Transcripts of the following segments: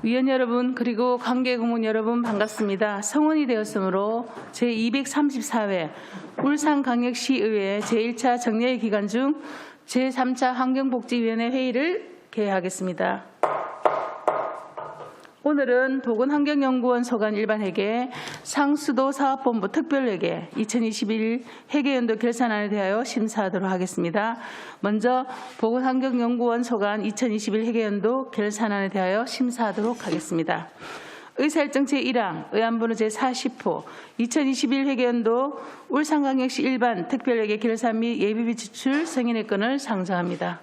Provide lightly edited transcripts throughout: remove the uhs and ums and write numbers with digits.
위원 여러분 그리고 관계 공무원 여러분 반갑습니다. 성원이 되었으므로 제234회 울산광역시의회 제1차 정례회 기간 중 제3차 환경복지위원회 회의를 개회하겠습니다. 오늘은 보건환경연구원 소관 일반회계, 상수도 사업본부 특별회계 2021 회계연도 결산안에 대하여 심사하도록 하겠습니다. 먼저 보건환경연구원 소관 2021 회계연도 결산안에 대하여 심사하도록 하겠습니다. 의사일정 제1항 의안번호 제40호 2021 회계연도 울산광역시 일반 특별회계 결산 및 예비비 지출 승인의 건을 상정합니다.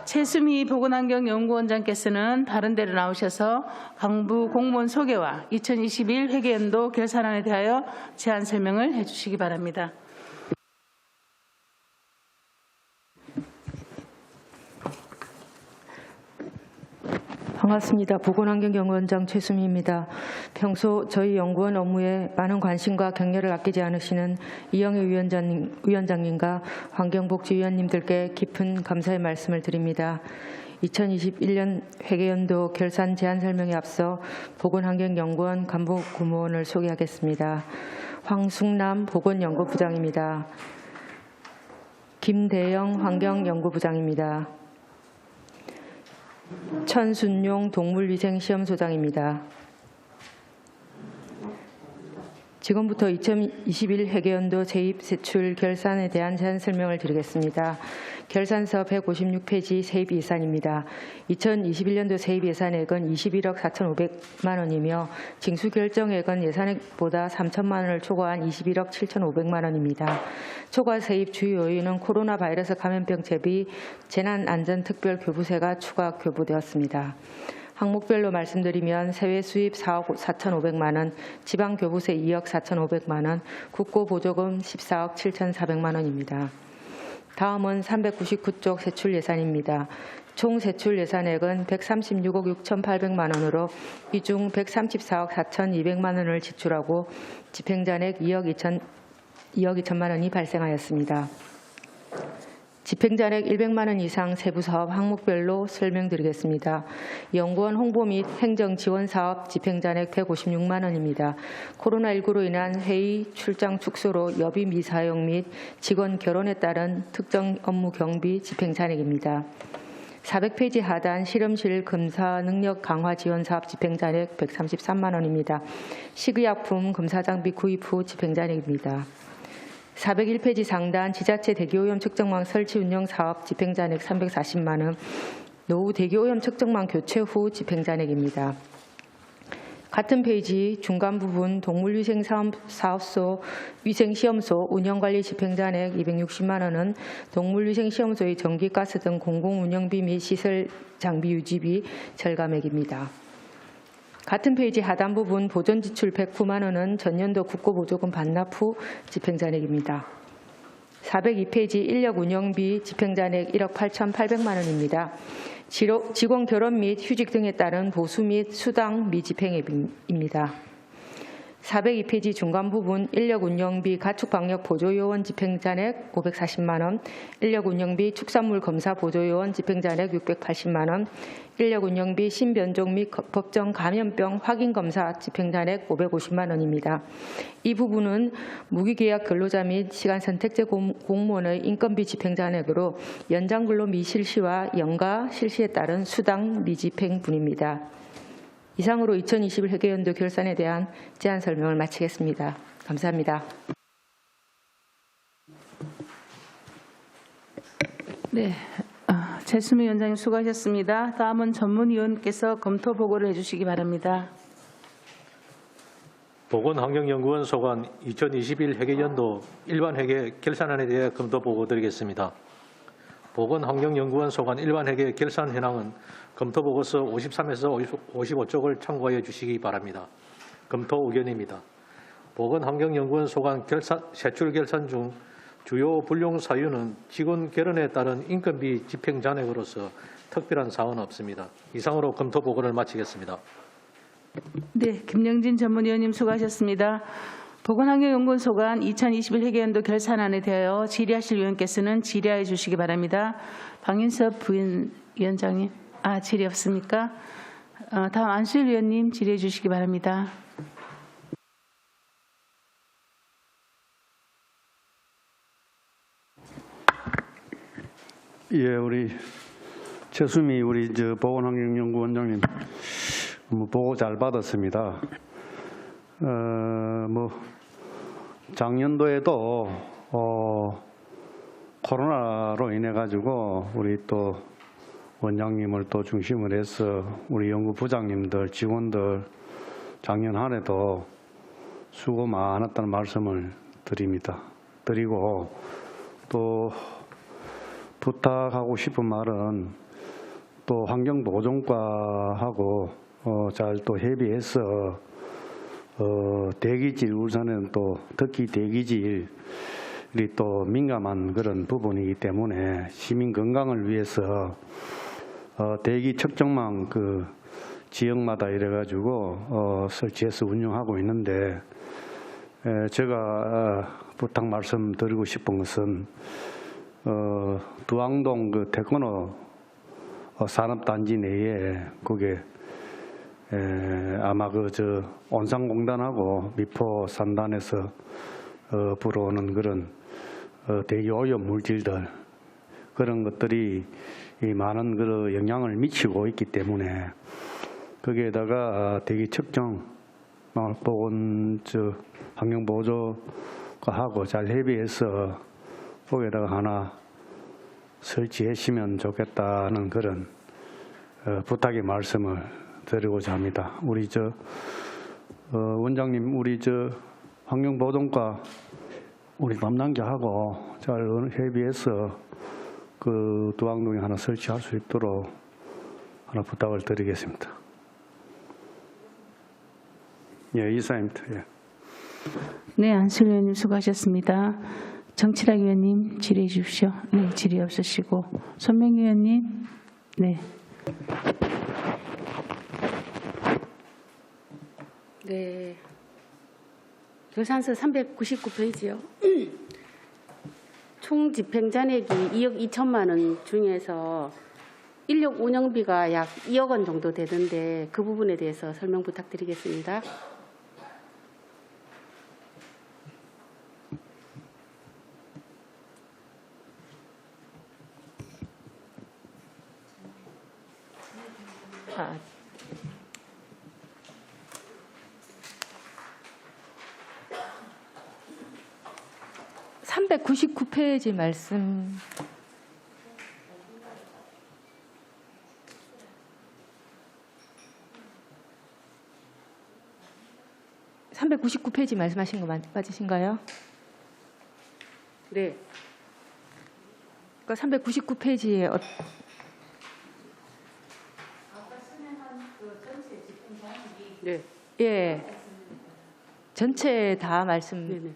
최수미 보건환경연구원장께서는 다른 데로 나오셔서 강부 공무원 소개와 2021 회계연도 결산안에 대하여 제안 설명을 해주시기 바랍니다. 반갑습니다. 보건환경연구원장 최수미입니다. 평소 저희 연구원 업무에 많은 관심과 격려를 아끼지 않으시는 이영애 위원장님과 환경복지위원님들께 깊은 감사의 말씀을 드립니다. 2021년 회계연도 결산 제안 설명에 앞서 보건환경연구원 간부공무원을 소개하겠습니다. 황숙남 보건연구부장입니다. 김대영 환경연구부장입니다. 천순용 동물위생시험소장입니다. 지금부터 2021 회계연도 세입세출 결산에 대한 제안 설명을 드리겠습니다. 결산서 156페이지 세입 예산입니다. 2021년도 세입 예산액은 21억 4,500만 원이며 징수 결정액은 예산액보다 3천만 원을 초과한 21억 7,500만 원입니다. 초과 세입 주요 요인은 코로나 바이러스 감염병 대비 재난안전특별교부세가 추가 교부되었습니다. 항목별로 말씀드리면 세외 수입 4억 4,500만 원, 지방교부세 2억 4,500만 원, 국고보조금 14억 7,400만 원입니다. 다음은 399쪽 세출 예산입니다. 총 세출 예산액은 136억 6,800만 원으로 이 중 134억 4,200만 원을 지출하고 집행잔액 2억 2천만 원이 발생하였습니다. 집행잔액 100만 원 이상 세부사업 항목별로 설명드리겠습니다. 연구원 홍보 및 행정지원사업 집행잔액 156만 원입니다. 코로나19로 인한 회의, 출장 축소로 여비 미사용 및 직원 결혼에 따른 특정 업무 경비 집행잔액입니다. 400페이지 하단 실험실 검사 능력 강화 지원 사업 집행잔액 133만 원입니다. 식의약품 검사장비 구입 후 집행잔액입니다. 401페이지 상단 지자체 대기오염 측정망 설치 운영 사업 집행잔액 340만 원, 노후 대기오염 측정망 교체 후 집행잔액입니다. 같은 페이지 중간 부분 동물위생사업소 위생시험소 운영관리 집행잔액 260만 원은 동물위생시험소의 전기, 가스 등 공공운영비 및 시설 장비 유지비 절감액입니다. 같은 페이지 하단 부분 보전지출 109만 원은 전년도 국고보조금 반납 후 집행잔액입니다. 402페이지 인력운영비 집행잔액 1억 8,800만 원입니다. 직원 결혼 및 휴직 등에 따른 보수 및 수당 미집행액입니다. 402페이지 중간 부분 인력운영비 가축방역 보조요원 집행잔액 540만 원, 인력운영비 축산물 검사 보조요원 집행잔액 680만 원, 인력운영비 신변종 및 법정 감염병 확인검사 집행잔액 550만 원입니다. 이 부분은 무기계약 근로자 및 시간선택제 공무원의 인건비 집행잔액으로 연장근로 미실시와 연가 실시에 따른 수당 미집행분입니다. 이상으로 2021 회계연도 결산에 대한 제안 설명을 마치겠습니다. 감사합니다. 네, 최수미 위원장님 수고하셨습니다. 다음은 전문위원께서 검토 보고를 해주시기 바랍니다. 보건환경연구원 소관 2021 회계연도 일반회계 결산안에 대해 검토 보고 드리겠습니다. 보건환경연구원 소관 일반회계 결산 현황은 검토보고서 53에서 55쪽을 참고해 주시기 바랍니다. 검토 의견입니다. 보건환경연구원 소관 세출 결산 중 주요 불용 사유는 직원 결혼에 따른 인건비 집행 잔액으로서 특별한 사항은 없습니다. 이상으로 검토 보고를 마치겠습니다. 네, 김영진 전문위원님 수고하셨습니다. 보건환경연구원 소관 2021 회계연도 결산안에 대하여 질의하실 위원께서는 질의하여 주시기 바랍니다. 방인섭 부위원장님. 질의 없습니까? 다음 안수일 위원님 질의해 주시기 바랍니다. 예, 우리 최수미 우리 보건환경연구원장님 보고 잘 받았습니다. 작년도에도 코로나로 인해 가지고 우리 또 원장님을 또 중심으로 해서 우리 연구부장님들, 직원들 작년 한 해도 수고 많았다는 말씀을 드리고 또 부탁하고 싶은 말은 또 환경보존과하고 잘 또 협의해서 대기질 울산에는 또 특히 대기질이 또 민감한 그런 부분이기 때문에 시민 건강을 위해서 대기 측정망 그 지역마다 이래가지고 설치해서 운영하고 있는데 제가 부탁 말씀드리고 싶은 것은 두앙동 그 태권호 산업단지 내에 그게 아마 온산공단하고 미포 산단에서 불어오는 그런 대기 오염 물질들 그런 것들이 이 많은 그 영향을 미치고 있기 때문에 거기에다가 대기 측정 보건 환경보조과하고 잘 협의해서 거기에다가 하나 설치해 주시면 좋겠다는 그런 부탁의 말씀을 드리고자 합니다. 우리 원장님 우리 환경보존과 우리 담당자하고 잘 협의해서 그 두앙동에 하나 설치할 수 있도록 하나 부탁을 드리겠습니다. 예, 이사입니다. 예. 네, 안수일 위원님 수고하셨습니다. 정치락 위원님 질의해 주십시오. 네, 질의 없으시고 손명희 위원님. 네. 네. 결산서 399페이지요. 총 집행잔액이 2억 2천만 원 중에서 인력 운영비가 약 2억 원 정도 되던데 그 부분에 대해서 설명 부탁드리겠습니다. 아, (399페이지) 말씀. (399페이지) 말씀하신 거 맞으신가요? 네. 그러니까 (399페이지에) 네. 예, 전체 다 말씀. 네네.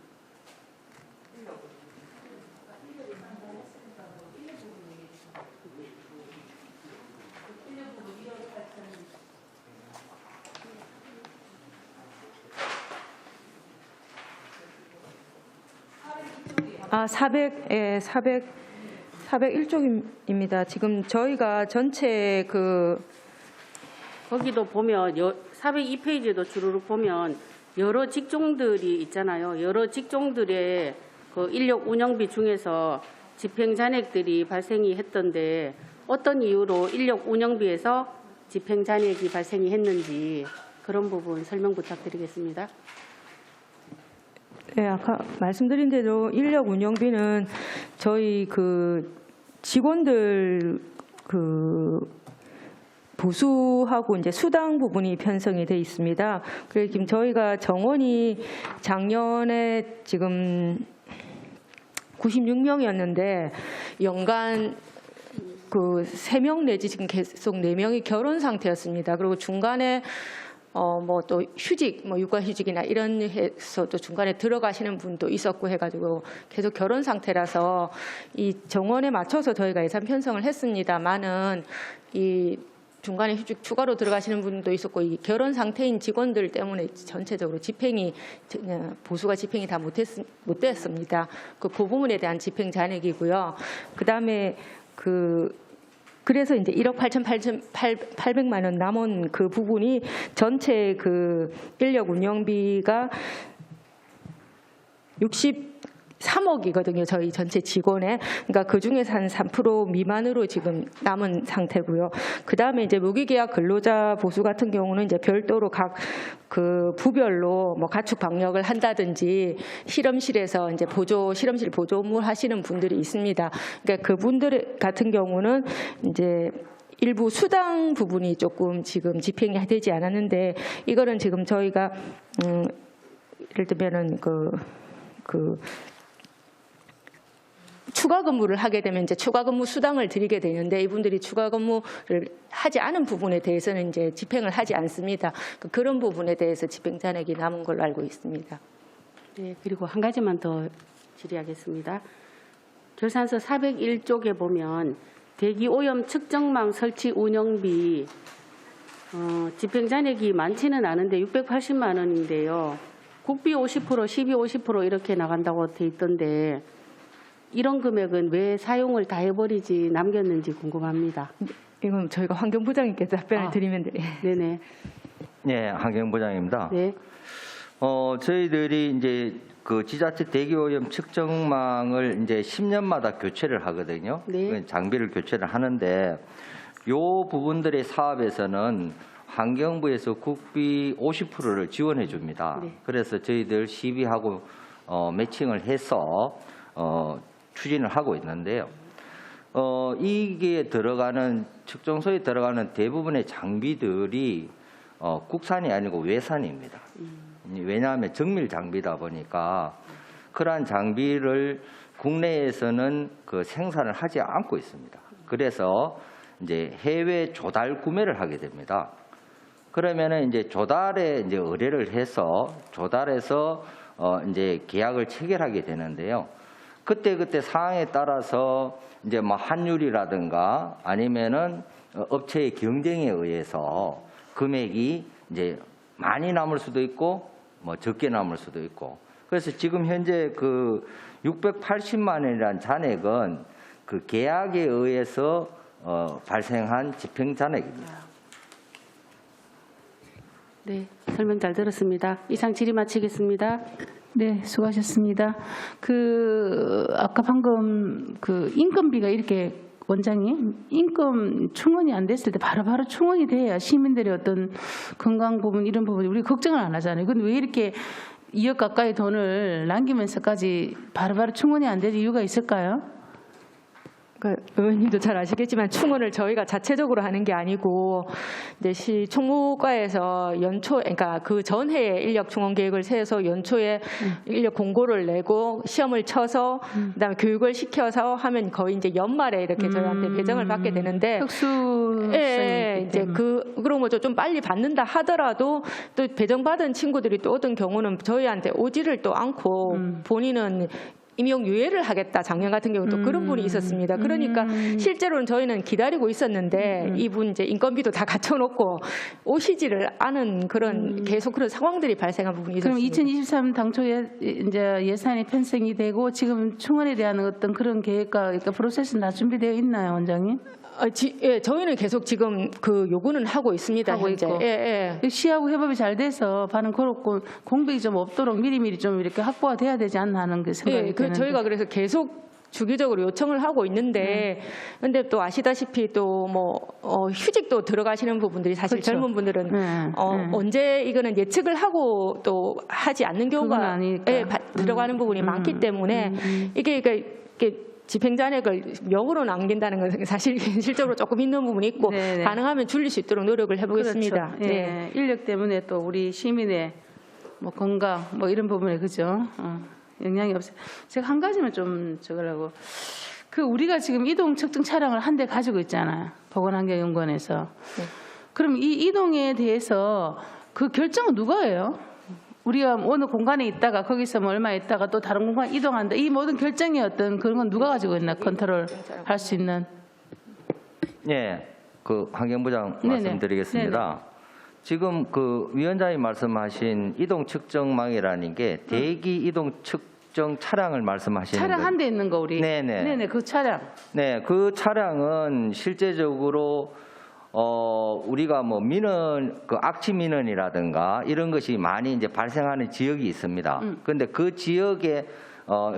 아, 401쪽입니다. 지금 저희가 전체 거기도 보면 402페이지에도 주르륵 보면 여러 직종들이 있잖아요. 여러 직종들의 그 인력 운영비 중에서 집행 잔액들이 발생이 했던데 어떤 이유로 인력 운영비에서 집행 잔액이 발생이 했는지 그런 부분 설명 부탁드리겠습니다. 네, 아까 말씀드린 대로 인력 운영비는 저희 직원들 보수하고 이제 수당 부분이 편성이 돼 있습니다. 그래서 지금 저희가 정원이 작년에 지금 96명이었는데 연간 3명 내지 지금 계속 4명이 결혼 상태였습니다. 그리고 중간에 또 휴직, 육아휴직이나 이런 해서 또 중간에 들어가시는 분도 있었고 해가지고 계속 결혼 상태라서 이 정원에 맞춰서 저희가 예산 편성을 했습니다만은 이 중간에 휴직 추가로 들어가시는 분도 있었고 이 결혼 상태인 직원들 때문에 전체적으로 보수가 집행이 다 못 됐습니다. 그 부분에 대한 집행 잔액이고요. 그다음에 그래서 이제 1억 8,800만 원 남은 그 부분이 전체 그 인력 운영비가 63억이거든요. 저희 전체 직원의. 그러니까 그중에서 한 3% 미만으로 지금 남은 상태고요. 그다음에 이제 무기계약 근로자 보수 같은 경우는 이제 별도로 각 그 부별로 뭐 가축 방역을 한다든지 실험실에서 이제 실험실 보조 업무 하시는 분들이 있습니다. 그러니까 그분들 같은 경우는 이제 일부 수당 부분이 조금 지금 집행이 되지 않았는데 이거는 지금 저희가 예를 들면은 그 추가 근무를 하게 되면 이제 추가 근무 수당을 드리게 되는데 이분들이 추가 근무를 하지 않은 부분에 대해서는 이제 집행을 하지 않습니다. 그런 부분에 대해서 집행 잔액이 남은 걸로 알고 있습니다. 네, 그리고 한 가지만 더 질의하겠습니다. 결산서 401쪽에 보면 대기 오염 측정망 설치 운영비 집행 잔액이 많지는 않은데 680만 원인데요. 국비 50%, 시비 50% 이렇게 나간다고 돼 있던데 이런 금액은 왜 사용을 다 해버리지 남겼는지 궁금합니다. 이건 저희가 환경부장님께서 답변을 드리면 돼요. 네네. 네, 환경부장입니다. 네. 저희들이 이제 그 지자체 대기오염 측정망을 이제 10년마다 교체를 하거든요. 네. 장비를 교체를 하는데 요 부분들의 사업에서는 환경부에서 국비 50%를 지원해 줍니다. 네. 그래서 저희들 시비하고 매칭을 해서 추진을 하고 있는데요. 이게 들어가는 측정소에 들어가는 대부분의 장비들이 국산이 아니고 외산입니다. 왜냐하면 정밀 장비다 보니까 그러한 장비를 국내에서는 그 생산을 하지 않고 있습니다. 그래서 이제 해외 조달 구매를 하게 됩니다. 그러면은 이제 조달에 이제 의뢰를 해서 조달해서 이제 계약을 체결하게 되는데요. 그때 상황에 따라서 이제 뭐 환율이라든가 아니면은 업체의 경쟁에 의해서 금액이 이제 많이 남을 수도 있고 뭐 적게 남을 수도 있고 그래서 지금 현재 그 680만 원이라는 잔액은 그 계약에 의해서 발생한 집행 잔액입니다. 네, 설명 잘 들었습니다. 이상 질의 마치겠습니다. 네, 수고하셨습니다. 아까 방금 인건비가 이렇게 원장님, 인건 충원이 안 됐을 때 바로바로 충원이 돼야 시민들의 어떤 건강 부분 이런 부분 우리 걱정을 안 하잖아요. 근데 왜 이렇게 2억 가까이 돈을 남기면서까지 바로바로 충원이 안 될 이유가 있을까요? 그러니까 의원님도 잘 아시겠지만 충원을 저희가 자체적으로 하는 게 아니고 이제 시 총무과에서 그러니까 그 전해에 인력 충원 계획을 세워서 연초에 인력 공고를 내고 시험을 쳐서 그다음에 교육을 시켜서 하면 거의 이제 연말에 이렇게 저희한테 배정을 받게 되는데 특수성이 이제 그런 거죠. 좀 빨리 받는다 하더라도 또 배정받은 친구들이 또 어떤 경우는 저희한테 오지를 또 않고 본인은 임용 유예를 하겠다. 작년 같은 경우 또 그런 분이 있었습니다. 그러니까 실제로는 저희는 기다리고 있었는데 이분 이제 인건비도 다 갖춰놓고 오시지를 않은 그런 계속 그런 상황들이 발생한 부분이 그럼 있었습니다. 2023 당초에 이제 예산이 편성이 되고 지금 충원에 대한 어떤 그런 계획과 그러니까 프로세스는 다 준비되어 있나요, 원장님? 예, 저희는 계속 지금 그 요구는 하고 있습니다. 하고 현재. 있고. 예. 시하고 협업이 잘 돼서 반응 그렇고 공백이 좀 없도록 미리미리 좀 이렇게 확보가 돼야 되지 않나 하는 그 생각이 예, 드는데. 저희가 그래서 계속 주기적으로 요청을 하고 있는데, 근데 또 아시다시피 또 뭐 휴직도 들어가시는 부분들이 사실 그렇죠. 젊은 분들은 네. 언제 이거는 예측을 하고 또 하지 않는 그건 경우가 아니니까. 들어가는 부분이 많기 때문에 이게 집행 잔액을 역으로 남긴다는 건 사실 현실적으로 조금 있는 부분이 있고 네네. 가능하면 줄일 수 있도록 노력을 해보겠습니다. 그렇죠. 예. 인력 때문에 또 우리 시민의 뭐 건강 뭐 이런 부분에 그죠? 영향이 없어요. 제가 한 가지만 좀 적으려고. 우리가 지금 이동 측정 차량을 한 대 가지고 있잖아요. 보건환경연구원에서. 네. 그럼 이 이동에 대해서 그 결정은 누가 해요? 우리가 어느 공간에 있다가 거기서 뭐 얼마 있다가 또 다른 공간 이동한다. 이 모든 결정의 어떤 그런 건 누가 가지고 있나 컨트롤 할 수 있는. 네, 그 환경부장 네네. 말씀드리겠습니다. 지금 그 위원장이 말씀하신 이동 측정망이라는 게 대기 이동 측정 차량을 말씀하시는 거예요? 차량 한 대 있는 거 우리. 네네. 네네 그 차량. 네, 그 차량은 실제적으로 우리가 뭐 민원, 그 악취 민원이라든가 이런 것이 많이 이제 발생하는 지역이 있습니다. 그런데 그 지역에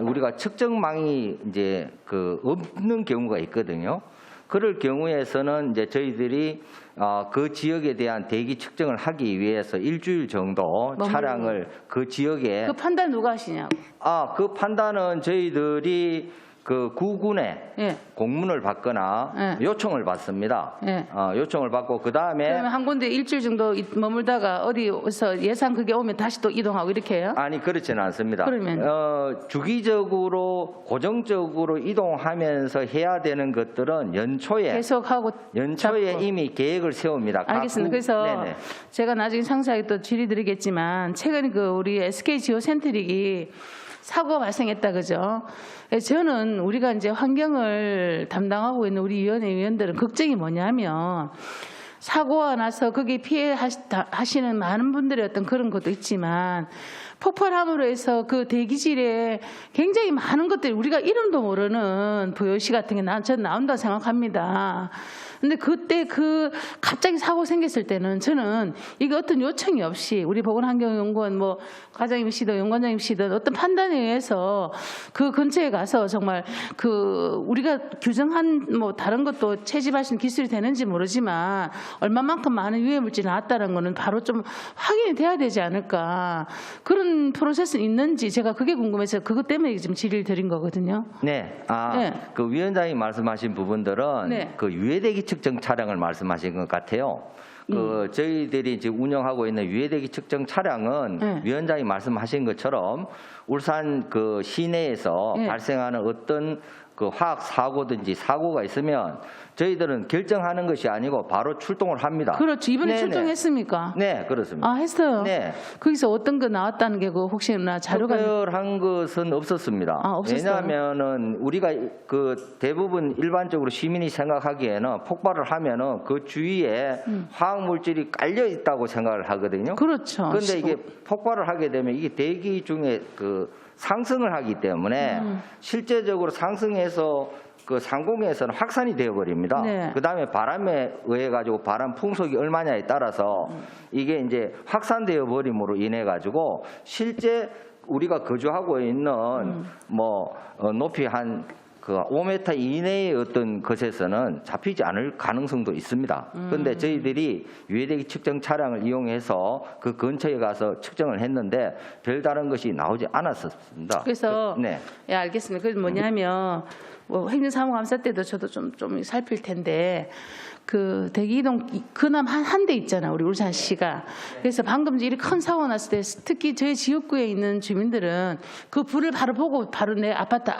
우리가 측정망이 이제 그 없는 경우가 있거든요. 그럴 경우에서는 이제 저희들이 그 지역에 대한 대기 측정을 하기 위해서 일주일 정도 머무르는 차량을 그 지역에 그 판단 누가 하시냐고. 그 판단은 저희들이 그 구군에 예. 공문을 받거나 예. 요청을 받습니다. 예. 요청을 받고 그다음에 그러면 한 군데 일주일 정도 머물다가 어디서 예상 그게 오면 다시 또 이동하고 이렇게 해요? 아니 그렇지는 않습니다. 그러면? 주기적으로 고정적으로 이동하면서 해야 되는 것들은 연초에 계속하고 잡고. 이미 계획을 세웁니다. 각 알겠습니다. 그래서 네네. 제가 나중에 상세하게 또 질의드리겠지만 최근 그 우리 SK 지오센트릭이 사고가 발생했다 그죠? 저는 우리가 이제 환경을 담당하고 있는 우리 위원회 위원들은 걱정이 뭐냐면 사고가 나서 거기에 피해 하시는 많은 분들의 어떤 그런 것도 있지만 폭발함으로 해서 그 대기질에 굉장히 많은 것들이 우리가 이름도 모르는 VOC 같은 게 저는 나온다고 생각합니다. 근데 그때 그 갑자기 사고 생겼을 때는 저는 이게 어떤 요청이 없이 우리 보건환경연구원 뭐 과장님이시든 연구원장님이시든 어떤 판단에 의해서 그 근처에 가서 정말 그 우리가 규정한 뭐 다른 것도 채집할 수 있는 기술이 되는지 모르지만 얼마만큼 많은 유해 물질이 나왔다는 거는 바로 좀 확인이 돼야 되지 않을까 그런 프로세스는 있는지 제가 그게 궁금해서 그것 때문에 지금 질의를 드린 거거든요. 네. 네. 그 위원장이 말씀하신 부분들은 네. 그 유해대기 측정 차량을 말씀하신 것 같아요. 그 저희들이 이제 운영하고 있는 유해대기 측정 차량은 네. 위원장이 말씀하신 것처럼 울산 그 시내에서 네. 발생하는 어떤 그 화학 사고든지 사고가 있으면 저희들은 결정하는 것이 아니고 바로 출동을 합니다. 그렇죠. 이번에 네네. 출동했습니까? 네, 그렇습니다. 아, 했어요? 네. 거기서 어떤 거 나왔다는 게 그 혹시나 자료가 특별한 것은 없었습니다. 아, 없었어요? 왜냐하면은 우리가 그 대부분 일반적으로 시민이 생각하기에는 폭발을 하면은 그 주위에 화학 물질이 깔려 있다고 생각을 하거든요. 그렇죠. 그런데 이게 폭발을 하게 되면 이게 대기 중에 그 상승을 하기 때문에 실제적으로 상승해서 그 상공에서는 확산이 되어버립니다. 네. 그 다음에 바람에 의해 가지고 바람 풍속이 얼마냐에 따라서 이게 이제 확산되어 버림으로 인해 가지고 실제 우리가 거주하고 있는 뭐 높이 한 그 5m 이내의 어떤 것에서는 잡히지 않을 가능성도 있습니다. 그런데 저희들이 유해대기 측정 차량을 이용해서 그 근처에 가서 측정을 했는데 별다른 것이 나오지 않았었습니다. 그래서 네. 예, 알겠습니다. 그게 뭐냐면 뭐 행정사무감사 때도 저도 좀 살필 텐데 그 대기이동 근암 한 대 있잖아 우리 울산시가. 그래서 방금 이렇게 큰 사고 났을 때 특히 저희 지역구에 있는 주민들은 그 불을 바로 보고 바로 내 아파트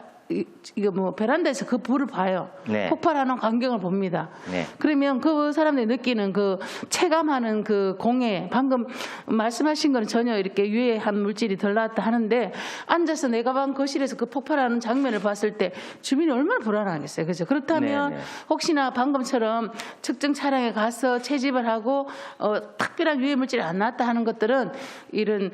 이거 뭐 베란다에서 그 불을 봐요. 네. 폭발하는 광경을 봅니다. 네. 그러면 그 사람들이 느끼는 그 체감하는 그 공해 방금 말씀하신 거는 전혀 이렇게 유해한 물질이 덜 나왔다 하는데 앉아서 내 가방 거실에서 그 폭발하는 장면을 봤을 때 주민이 얼마나 불안하겠어요. 그죠? 그렇다면 네, 네. 혹시나 방금처럼 측정 차량에 가서 채집을 하고 특별한 유해 물질이 안 나왔다 하는 것들은 이런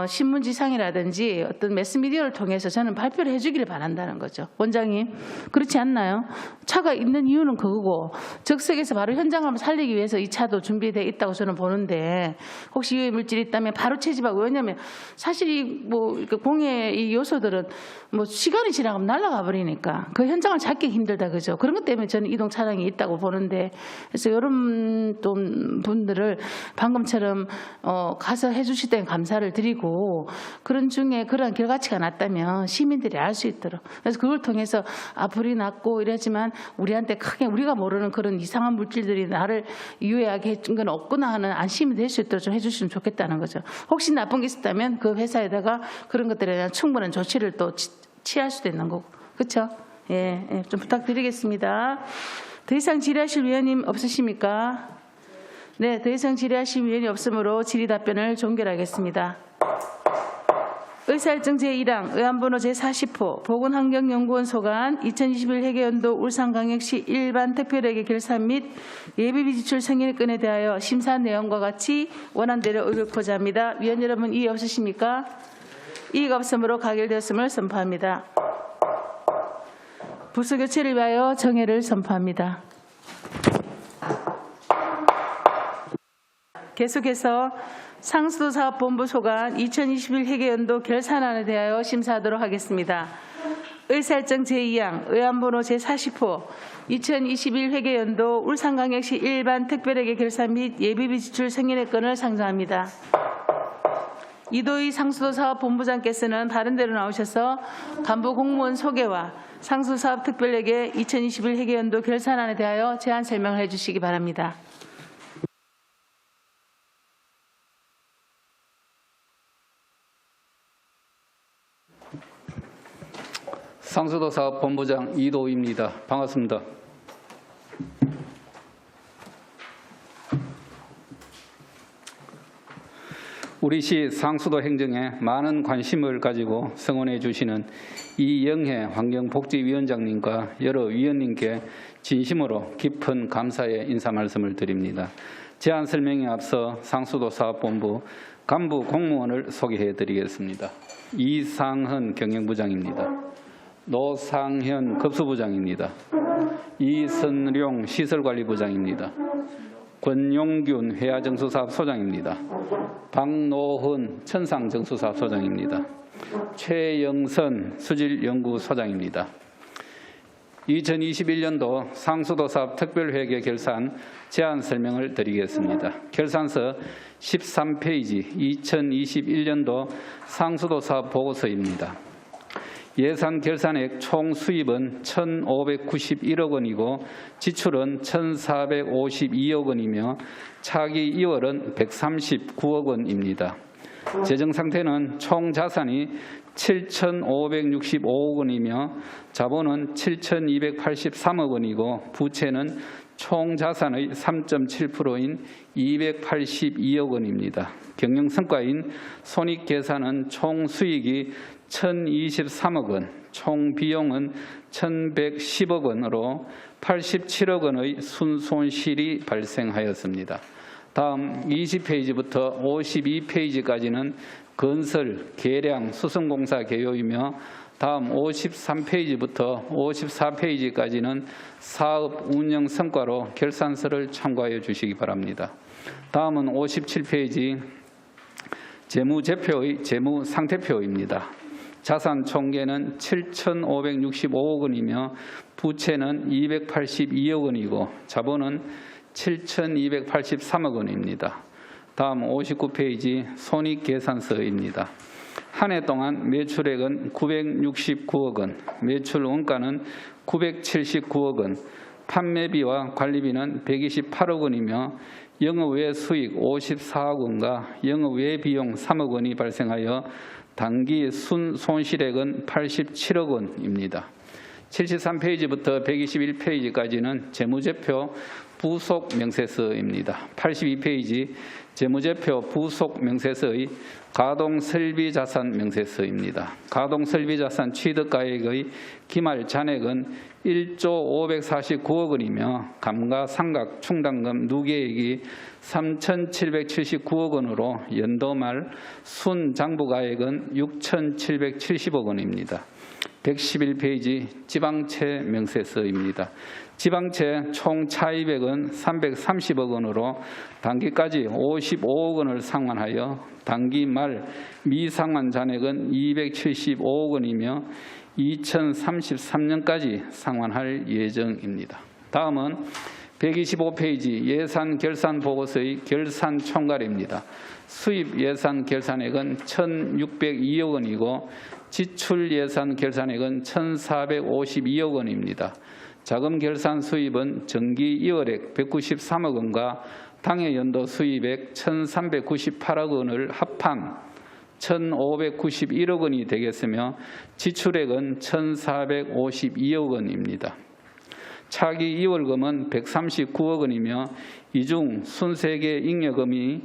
신문지상이라든지 어떤 매스미디어를 통해서 저는 발표를 해주기를 바란다는 거죠. 원장님 그렇지 않나요? 차가 있는 이유는 그거고 적색에서 바로 현장을 살리기 위해서 이 차도 준비되어 있다고 저는 보는데 혹시 유해 물질이 있다면 바로 채집하고 왜냐하면 사실 이뭐 공해 이 요소들은 뭐 시간이 지나가면 날아가 버리니까 그 현장을 찾기 힘들다 그죠? 그런 것 때문에 저는 이동 차량이 있다고 보는데 그래서 이런 또 분들을 방금처럼 가서 해주실 때 감사를 드리고 그런 중에 그런 결과치가 났다면 시민들이 알 수 있도록 그래서 그걸 통해서 불이 났고 이러지만 우리한테 크게 우리가 모르는 그런 이상한 물질들이 나를 유해하게 해준 건 없구나 하는 안심이 될 수 있도록 좀 해주시면 좋겠다는 거죠. 혹시 나쁜 게 있었다면 그 회사에다가 그런 것들에 대한 충분한 조치를 또 취할 수도 있는 거고 그렇죠? 예, 좀 부탁드리겠습니다. 더 이상 질의하실 위원님 없으십니까? 네, 더 이상 질의하실 위원이 없으므로 질의 답변을 종결하겠습니다. 의사일정 제1항 의안번호 제40호 보건환경연구원 소관 2021 회계연도 울산광역시 일반 특별회계 결산 및 예비비 지출 승인건에 대하여 심사한 내용과 같이 원안대로 의결코자 합니다. 위원 여러분 이의 없으십니까? 이의가 없으므로 가결되었음을 선포합니다. 부서 교체를 위하여 정회를 선포합니다. 계속해서 상수도 사업본부 소관 2021 회계연도 결산안에 대하여 심사하도록 하겠습니다. 의사일정 제2항 의안번호 제40호 2021 회계연도 울산광역시 일반 특별회계 결산 및 예비비 지출 승인의 건을 상정합니다. 이도희 상수도 사업본부장께서는 다른 데로 나오셔서 간부 공무원 소개와 상수도 사업 특별회계 2021 회계연도 결산안에 대하여 제안 설명을 해주시기 바랍니다. 상수도 사업본부장 이도희입니다. 반갑습니다. 우리시 상수도 행정에 많은 관심을 가지고 성원해 주시는 이영혜 환경복지위원장님과 여러 위원님께 진심으로 깊은 감사의 인사 말씀을 드립니다. 제안 설명에 앞서 상수도 사업본부 간부 공무원을 소개해 드리겠습니다. 이상헌 경영부장입니다. 노상현 급수부장입니다. 이선룡 시설관리부장입니다. 권용균 회화정수사업소장입니다. 박노훈 천상정수사업소장입니다. 최영선 수질연구소장입니다. 2021년도 상수도 사업 특별회계 결산 제안 설명을 드리겠습니다. 결산서 13페이지 2021년도 상수도 사업 보고서입니다. 예산 결산액 총 수입은 1,591억 원이고 지출은 1,452억 원이며 차기 2월은 139억 원입니다. 재정 상태는 총 자산이 7,565억 원이며 자본은 7,283억 원이고 부채는 총 자산의 3.7%인 282억 원입니다. 경영 성과인 손익 계산은 총 수익이 1,023억 원, 총 비용은 1,110억 원으로 87억 원의 순손실이 발생하였습니다. 다음 20페이지부터 52페이지까지는 건설, 계량, 수송공사 개요이며 다음 53페이지부터 54페이지까지는 사업 운영 성과로 결산서를 참고하여 주시기 바랍니다. 다음은 57페이지 재무제표의 재무상태표입니다. 자산 총계는 7,565억 원이며 부채는 282억 원이고 자본은 7,283억 원입니다. 다음 59페이지 손익계산서입니다. 한 해 동안 매출액은 969억 원, 매출 원가는 979억 원, 판매비와 관리비는 128억 원이며 영업외 수익 54억 원과 영업외 비용 3억 원이 발생하여 단기 순손실액은 87억 원입니다. 73페이지부터 121페이지까지는 재무제표 부속 명세서입니다. 82페이지 재무제표 부속 명세서의 가동설비자산 명세서입니다. 가동설비자산 취득가액의 기말 잔액은 1조 549억 원이며 감가상각 충당금 누계액이 3,779억 원으로 연도 말 순장부가액은 6,770억 원입니다. 111페이지 지방채 명세서입니다. 지방채 총 차입액은 330억 원으로 단기까지 55억 원을 상환하여 단기 말 미상환 잔액은 275억 원이며 2033년까지 상환할 예정입니다. 다음은 125페이지 예산 결산 보고서의 결산 총괄입니다. 수입 예산 결산액은 1,602억 원이고 지출 예산 결산액은 1,452억 원입니다. 자금 결산 수입은 정기 2월액 193억 원과 당해 연도 수입액 1,398억 원을 합한 1,591억 원이 되겠으며 지출액은 1,452억 원입니다. 차기 2월금은 139억 원이며 이 중 순세계 잉여금이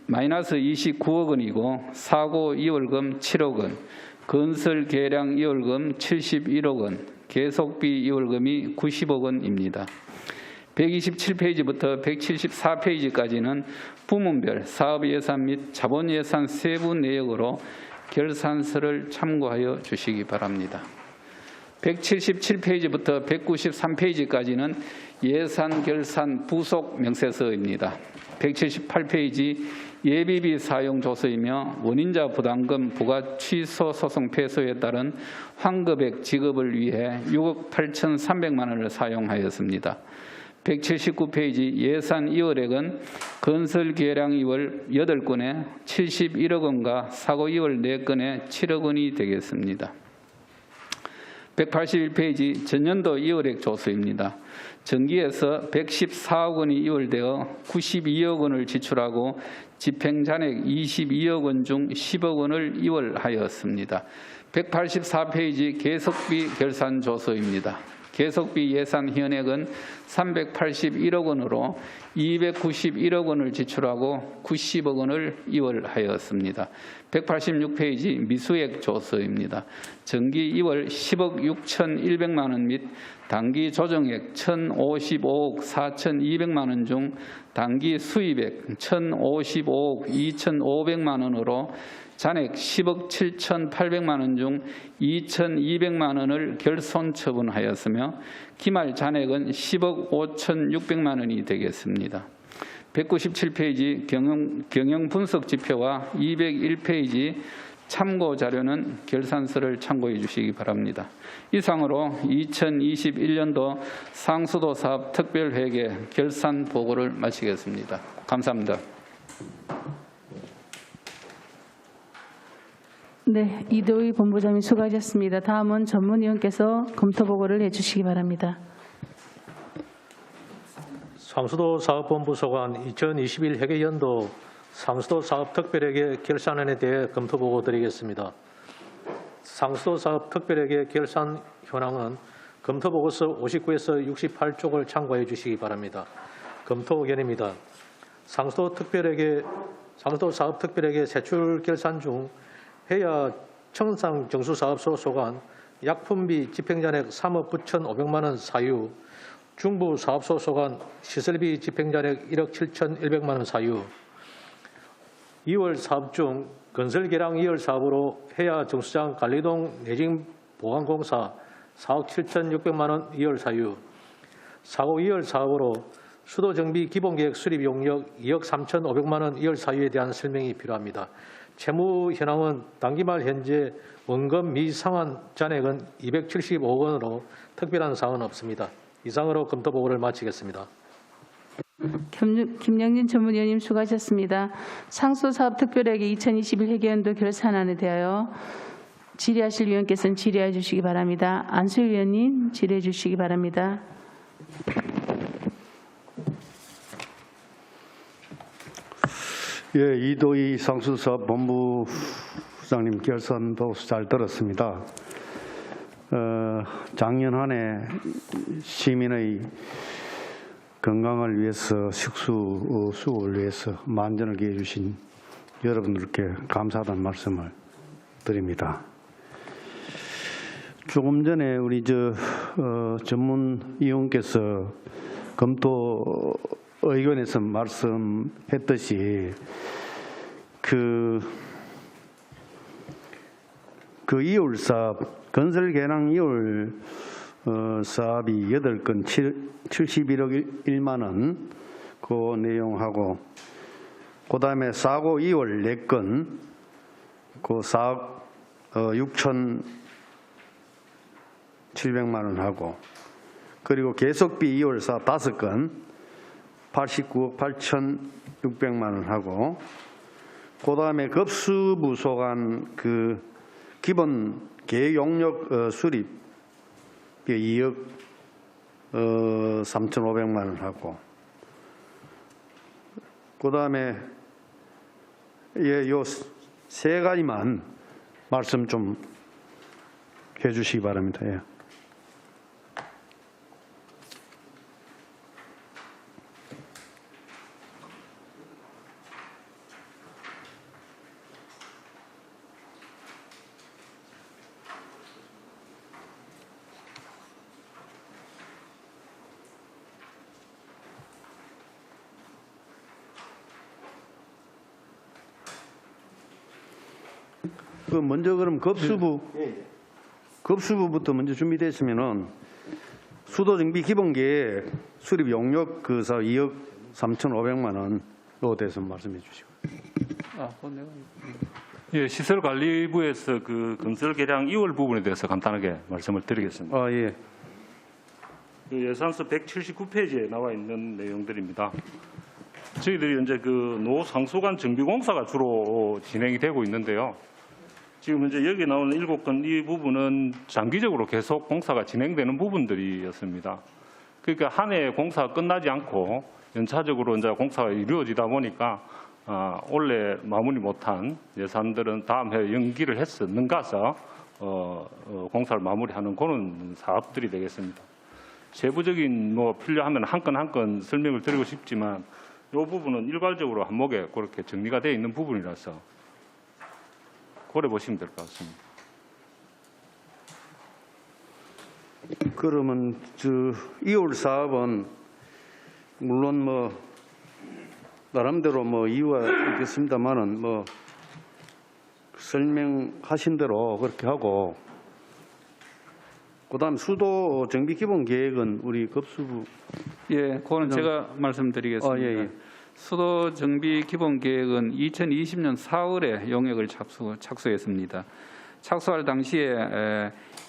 마이너스 29억 원이고 사고 2월금 7억 원, 건설 계량 2월금 71억 원, 계속비 2월금이 90억 원입니다. 127페이지부터 174페이지까지는 부문별 사업예산 및 자본예산 세부 내역으로 결산서를 참고하여 주시기 바랍니다. 177페이지부터 193페이지까지는 예산 결산 부속 명세서입니다. 178페이지 예비비 사용 조서이며 원인자 부담금 부과 취소 소송 패소에 따른 환급액 지급을 위해 6억 8,300만 원을 사용하였습니다. 179페이지 예산 이월액은 건설 계량 이월 8건에 71억 원과 사고 이월 4건에 7억 원이 되겠습니다. 181페이지 전년도 이월액 조서입니다. 정기에서 114억 원이 이월되어 92억 원을 지출하고 집행잔액 22억 원 중 10억 원을 이월하였습니다. 184페이지 계속비 결산 조서입니다. 계속비 예산 현액은 381억 원으로 291억 원을 지출하고 90억 원을 이월하였습니다. 186페이지 미수액 조서입니다. 정기 이월 10억 6,100만 원 및 단기 조정액 1,055억 4,200만 원 중 단기 수입액 1,055억 2,500만 원으로 잔액 10억 7,800만 원 중 2,200만 원을 결손 처분하였으며 기말 잔액은 10억 5,600만 원이 되겠습니다. 197페이지 경영 분석 지표와 201페이지 참고 자료는 결산서를 참고해 주시기 바랍니다. 이상으로 2021년도 상수도 사업 특별회계 결산 보고를 마치겠습니다. 감사합니다. 네, 이도희 본부장님 수고하셨습니다. 다음은 전문위원께서 검토 보고를 해주시기 바랍니다. 상수도 사업본부 소관 2021 회계연도 상수도 사업 특별회계 결산안에 대해 검토 보고 드리겠습니다. 상수도 사업 특별회계 결산 현황은 검토 보고서 59에서 68쪽을 참고해 주시기 바랍니다. 검토 의견입니다. 상수도 사업 특별회계 세출 결산 중 해야 청산 정수사업소 소관 약품비 집행잔액 3억 9,500만 원 사유, 중부 사업소 소관 시설비 집행잔액 1억 7,100만 원 사유, 2월 사업 중 건설계량 2월 사업으로 해야 정수장 관리동 내진 보강공사 4억 7,600만 원 2월 사유, 사고 2월 사업으로 수도정비 기본계획 수립 용역 2억 3,500만 원 2월 사유에 대한 설명이 필요합니다. 채무 현황은 당기말 현재 원금 미상환 잔액은 275억 원으로 특별한 사항은 없습니다. 이상으로 검토 보고를 마치겠습니다. 김영진 전문위원님 수고하셨습니다. 상수사업 특별회계 2021 회계연도 결산안에 대하여 질의하실 위원께서는 질의해 주시기 바랍니다. 안수일 위원님 질의해 주시기 바랍니다. 예, 이도희 상수사업 본부장님 결산 보고서 잘 들었습니다. 작년 한 해 시민의 건강을 위해서 수고를 위해서 만전을 기해 주신 여러분들께 감사하다는 말씀을 드립니다. 조금 전에 우리 전문위원께서 검토 의견에서 말씀했듯이 그 이월 사업 건설 계량 이월 사업이 8건 71억 1만 원 그 내용하고 그다음에 사고 2월 4건 그 4억 6,700만 원 하고 그리고 계속비 2월 사업 5건 89억 8,600만 원 하고 그다음에 급수부 소관 그 기본 계획 용역 수립 2억 3,500만 원 하고 그다음에 요 세 가지만 말씀 좀 해주시기 바랍니다. 예. 그 먼저 그럼 급수부부터 먼저 준비됐으면은 수도정비 기본계획 수립 용역 그사 2억 3,500만 원로 대해서 말씀해 주시고. 예, 시설관리부에서 그 건설 계량 2월 부분에 대해서 간단하게 말씀을 드리겠습니다. 아 예. 그 예산서 179페이지에 나와 있는 내용들입니다. 저희들이 현재 그 노상수관 정비공사가 주로 진행이 되고 있는데요. 지금 현재 여기 나오는 7건 이 부분은 장기적으로 계속 공사가 진행되는 부분들이었습니다. 그러니까 한 해 공사가 끝나지 않고 연차적으로 이제 공사가 이루어지다 보니까 올해 마무리 못한 예산들은 다음 해 연기를 했었는가서 공사를 마무리하는 그런 사업들이 되겠습니다. 세부적인 뭐 필요하면 한 건 한 건 설명을 드리고 싶지만 이 부분은 일괄적으로 한목에 그렇게 정리가 되어 있는 부분이라서 고려 보시면 될 것 같습니다. 그러면 저 2월 사업은 물론 뭐 나름대로 뭐 이유가 있겠습니다만은 뭐 설명하신 대로 그렇게 하고 그다음 수도 정비 기본 계획은 우리 급수부 예, 그거는 제가 말씀드리겠습니다. 예. 수도 정비 기본 계획은 2020년 4월에 용역을 착수했습니다. 착수할 당시에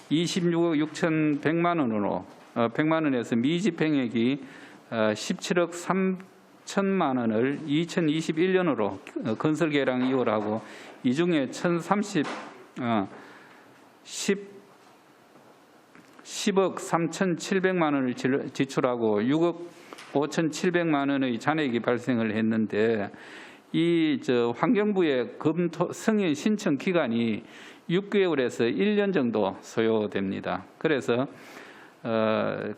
26억 6,100만 원으로 100만 원에서 미집행액이 17억 3천만 원을 2021년으로 건설 계량 이월하고 이 중에 10억 3,700만 원을 지출하고 6억 5,700만 원의 잔액이 발생을 했는데 이 환경부의 검토 승인 신청 기간이 6개월에서 1년 정도 소요됩니다. 그래서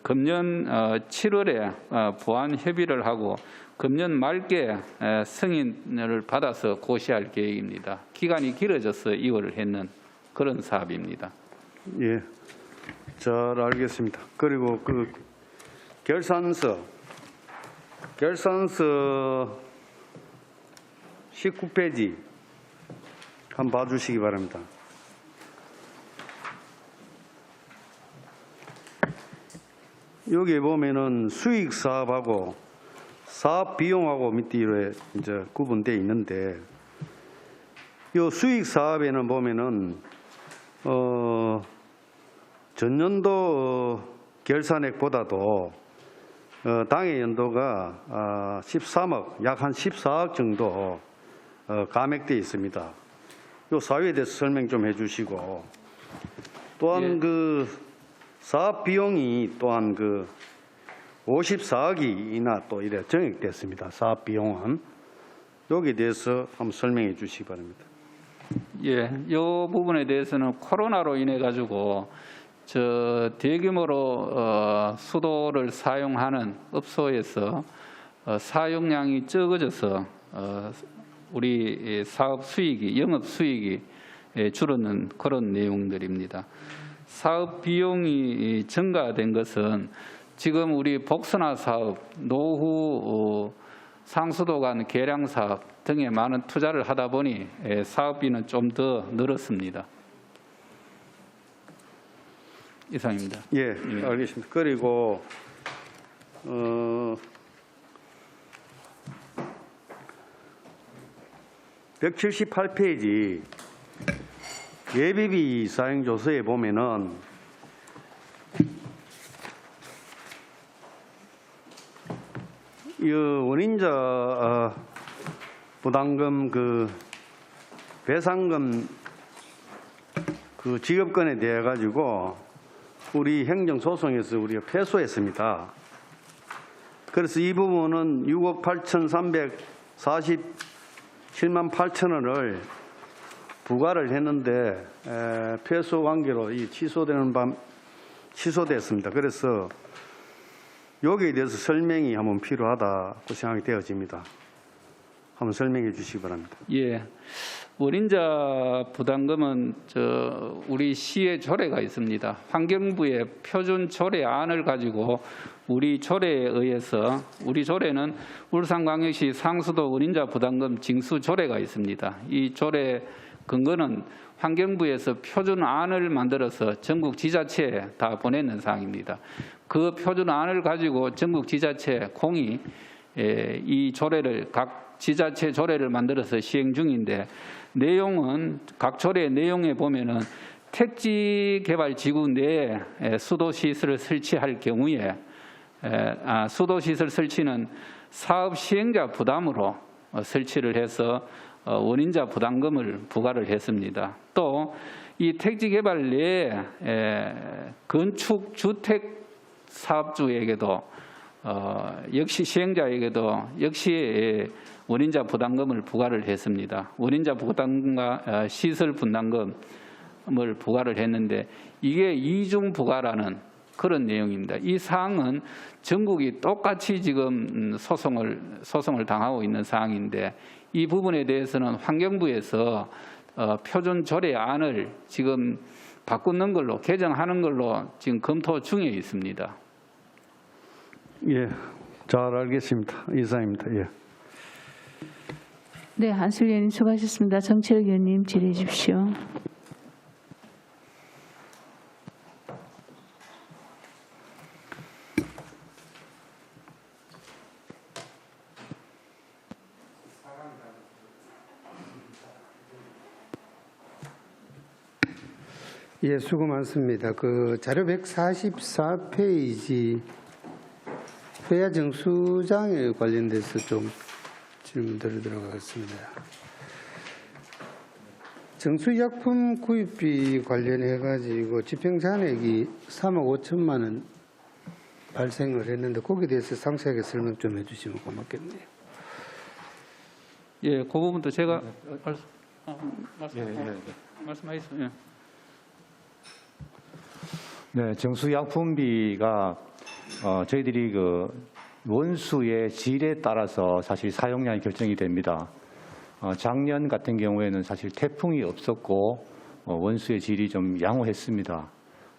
금년 7월에 보완 협의를 하고 금년 말께 승인을 받아서 고시할 계획입니다. 기간이 길어져서 2월을 했는 그런 사업입니다. 예, 잘 알겠습니다. 그리고 그 결산서 19페이지 한번 봐주시기 바랍니다. 여기 보면은 수익 사업하고 사업 비용하고 밑에 이제 구분되어 있는데, 이 수익 사업에는 보면은 전년도 결산액보다도 당해 연도가 13억, 약 한 14억 정도 감액되어 있습니다. 이 사유에 대해서 설명 좀 해주시고, 또한 그 사업 비용이 또한 그 54억이나 또 이래 정액됐습니다. 사업 비용은 여기에 대해서 한번 설명해 주시기 바랍니다. 예, 이 부분에 대해서는 코로나로 인해 가지고 대규모로 수도를 사용하는 업소에서 사용량이 적어져서 우리 사업 수익이 영업 수익이 줄어든 그런 내용들입니다. 사업 비용이 증가된 것은 지금 우리 복선화 사업, 노후 상수도 간 계량 사업 등에 많은 투자를 하다 보니 사업비는 좀 더 늘었습니다. 이상입니다. 예, 알겠습니다. 그리고 178페이지 예비비 사용 조서에 보면은 이 원인자 부담금 그 배상금 그 지급건에 대해 가지고 우리 행정소송에서 우리가 패소했습니다. 그래서 이 부분은 6억 8,347만 8천 원을 부과를 했는데 패소 관계로 이 취소됐습니다. 그래서 여기에 대해서 설명이 한번 필요하다고 생각이 되어집니다. 한번 설명해 주시기 바랍니다. 예, 원인자 부담금은 우리 시의 조례가 있습니다. 환경부의 표준 조례안을 가지고 우리 조례에 의해서 우리 조례는 울산광역시 상수도 원인자 부담금 징수 조례가 있습니다. 이 조례 근거는 환경부에서 표준안을 만들어서 전국 지자체에 다 보내는 사항입니다. 그 표준안을 가지고 전국 지자체 공이 이 조례를 각 지자체 조례를 만들어서 시행 중인데 내용은 각 조례 내용에 보면은 택지 개발 지구 내에 수도 시설을 설치할 경우에 수도 시설 설치는 사업 시행자 부담으로 설치를 해서 원인자 부담금을 부과를 했습니다. 또 이 택지 개발 내에 건축 주택 사업주에게도 역시 시행자에게도 역시 원인자 부담금을 부과를 했습니다. 원인자 부담금과 시설 분담금을 부과를 했는데 이게 이중 부과라는 그런 내용입니다. 이 사항은 전국이 똑같이 지금 소송을 당하고 있는 사항인데 이 부분에 대해서는 환경부에서 표준 조례안을 지금 바꾸는 걸로 개정하는 걸로 지금 검토 중에 있습니다. 예, 잘 알겠습니다. 이상입니다. 예. 네, 안슬리 의원님 수고하셨습니다. 정철기 의원님 질의해 주십시오. 예, 수고 많습니다. 그 자료 144페이지 회화 정수장에 관련돼서 좀 질문 드리도록 하겠습니다. 정수약품 구입비 관련해 가지고 집행잔액이 3억 5천만 원 발생을 했는데 거기에 대해서 상세하게 설명 좀 해주시면 고맙겠네요. 예, 그 부분도 제가 말씀하겠습니다. 네, 정수약품비가 저희들이 그 원수의 질에 따라서 사실 사용량이 결정이 됩니다. 작년 같은 경우에는 사실 태풍이 없었고 원수의 질이 좀 양호했습니다.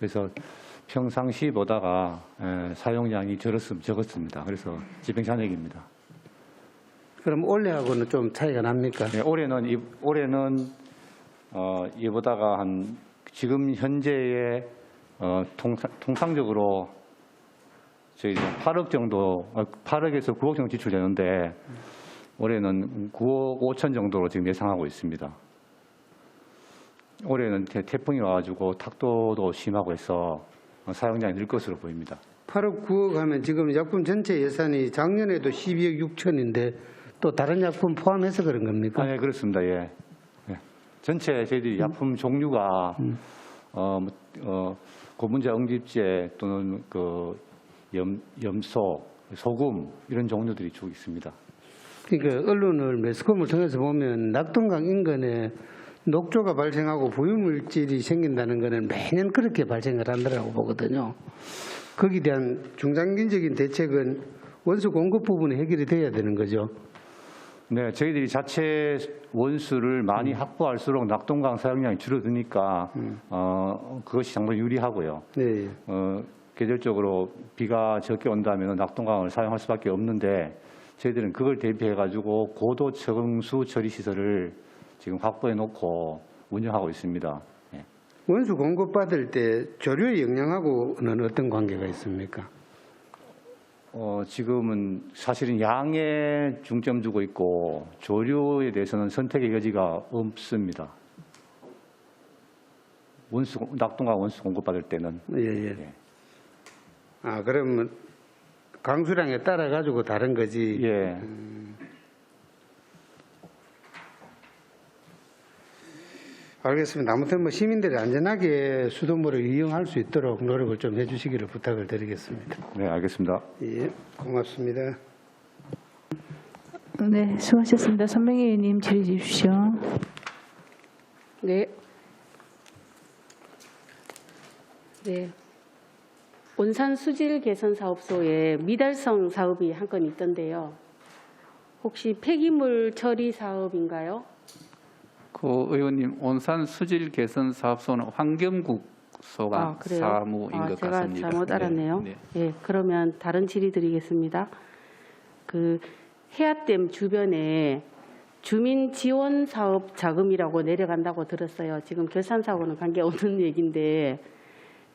그래서 평상시 보다가 사용량이 적었습니다. 그래서 집행잔액입니다. 그럼 올해하고는 좀 차이가 납니까? 네, 올해는 이보다가 한 지금 현재의 통상적으로 저희 8억 정도, 8억에서 9억 정도 지출되는데 올해는 9억 5천 정도로 지금 예상하고 있습니다. 올해는 태풍이 와가지고 탁도도 심하고 해서 사용량이 늘 것으로 보입니다. 8억 9억 하면 지금 약품 전체 예산이 작년에도 12억 6천인데 또 다른 약품 포함해서 그런 겁니까? 네, 그렇습니다. 예. 예. 전체 저희들이 약품 종류가 고분자 응집제 또는 그 염소, 소금 이런 종류들이 쭉 있습니다. 그러니까 언론을 매스컴을 통해서 보면 낙동강 인근에 녹조가 발생하고 부유물질이 생긴다는 것은 매년 그렇게 발생을 한다고 보거든요. 거기에 대한 중장기적인 대책은 원수 공급 부분이 해결이 돼야 되는 거죠. 네, 저희들이 자체 원수를 많이 확보할수록 낙동강 사용량이 줄어드니까 그것이 정말 유리하고요. 네. 계절적으로 비가 적게 온다면 낙동강을 사용할 수밖에 없는데 저희들은 그걸 대비해가지고 고도 정수 처리 시설을 지금 확보해 놓고 운영하고 있습니다. 네. 원수 공급 받을 때 조류의 영향하고는 어떤 관계가 있습니까? 지금은 사실은 양에 중점 두고 있고 조류에 대해서는 선택의 여지가 없습니다. 낙동강 원수 공급받을 때는. 예. 예. 아, 그러면 강수량에 따라 가지고 다른 거지. 예. 알겠습니다. 아무튼 뭐 시민들이 안전하게 수돗물을 이용할 수 있도록 노력을 좀 해주시기를 부탁을 드리겠습니다. 네, 알겠습니다. 예, 고맙습니다. 네, 수고하셨습니다. 선명희 의원님 질의해 주십시오. 네. 네. 온산 수질 개선 사업소에 미달성 사업이 한 건 있던데요. 혹시 폐기물 처리 사업인가요? 그 의원님, 온산 수질 개선 사업소는 환경국 소관 사무인 것 제가 같습니다. 잘못 알았네요. 네. 예, 그러면 다른 질의 드리겠습니다. 그 해안댐 주변에 주민 지원 사업 자금이라고 내려간다고 들었어요. 지금 결산사고는 관계없는 얘기인데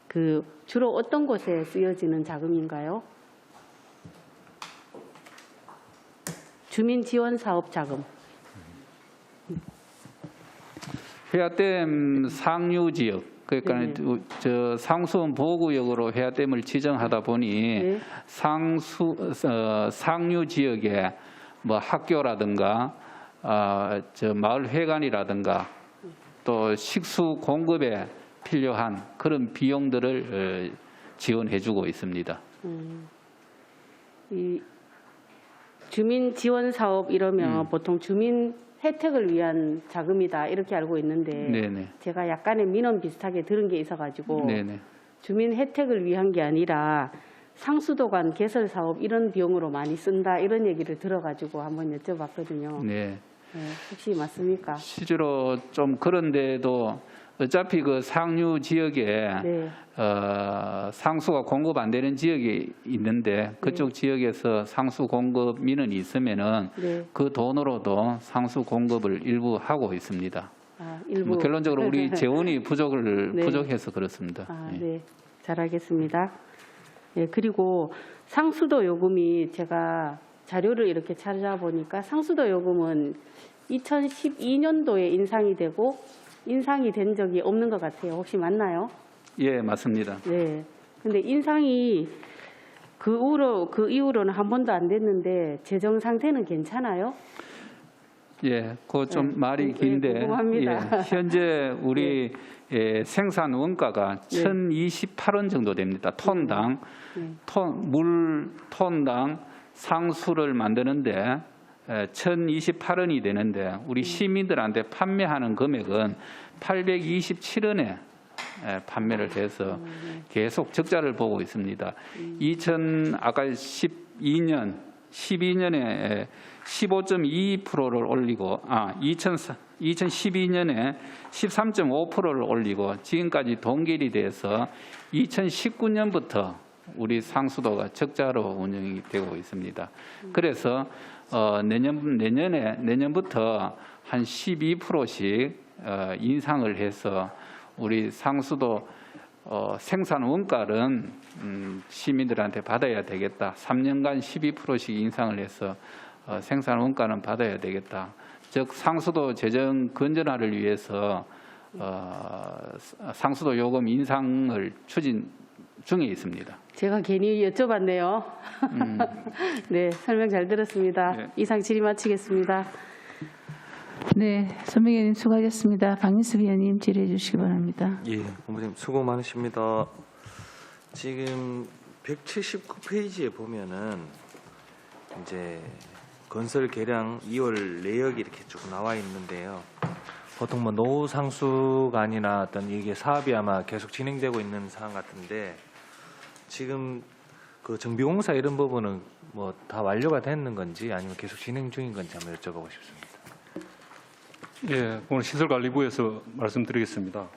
그 주로 어떤 곳에 쓰여지는 자금인가요? 주민 지원 사업 자금. 회화댐 상류 지역, 그러니까 네. 저 상수원 보호구역으로 회화댐을 지정하다 보니 네. 상류 지역에 뭐 학교라든가 저 마을 회관이라든가 또 식수 공급에 필요한 그런 비용들을 지원해주고 있습니다. 이 주민 지원 사업 이러면 보통 주민 혜택을 위한 자금이다 이렇게 알고 있는데 네네. 제가 약간의 민원 비슷하게 들은 게 있어가지고 네네. 주민 혜택을 위한 게 아니라 상수도관 개설 사업 이런 비용으로 많이 쓴다 이런 얘기를 들어가지고 한번 여쭤봤거든요. 네. 네, 혹시 맞습니까? 실제로 좀 그런데도 어차피 그 상류 지역에 네. 상수가 공급 안 되는 지역이 있는데 그쪽 지역에서 상수 공급 민원이 있으면은 네. 그 돈으로도 상수 공급을 일부 하고 있습니다. 일부. 뭐 결론적으로 우리 재원이 네. 부족해서 그렇습니다. 예. 네, 잘 알겠습니다. 예, 그리고 상수도 요금이 제가 자료를 이렇게 찾아보니까 상수도 요금은 2012년도에 인상이 되고 인상이 된 적이 없는 것 같아요. 혹시 맞나요? 예, 맞습니다. 네. 근데 인상이 그 이후로는 한 번도 안 됐는데 재정 상태는 괜찮아요? 예, 그 좀 네. 말이 긴데 궁금합니다. 예, 현재 우리 생산 원가가 1,028원 정도 됩니다. 톤당 물 톤당 상수를 만드는데 1,028원이 되는데 우리 시민들한테 판매하는 금액은 827원에 판매를 해서 계속 적자를 보고 있습니다. 아까 12년에 15.2%를 올리고 2012년에 13.5%를 올리고 지금까지 동결이 돼서 2019년부터 우리 상수도가 적자로 운영이 되고 있습니다. 그래서 내년부터 한 12%씩 인상을 해서 우리 상수도 생산 원가는 시민들한테 받아야 되겠다. 3년간 12%씩 인상을 해서 생산 원가는 받아야 되겠다. 즉 상수도 재정 건전화를 위해서 상수도 요금 인상을 추진 중에 있습니다. 제가 괜히 여쭤봤네요. 네, 설명 잘 들었습니다. 네. 이상 질의 마치겠습니다. 네, 선명위원님 수고하셨습니다. 박민수 위원님 질의해 주시기 바랍니다. 예, 본부장님 수고 많으십니다. 지금 179페이지에 보면은 이제 건설 계량 2월 내역이 이렇게 쭉 나와 있는데요. 보통 뭐 노후상수관이나 어떤 이게 사업이 아마 계속 진행되고 있는 사안 같은데 지금 그 정비공사 이런 부분은 뭐 다 완료가 됐는 건지 아니면 계속 진행 중인 건지 한번 여쭤보고 싶습니다. 예, 오늘 시설관리부에서 말씀드리겠습니다.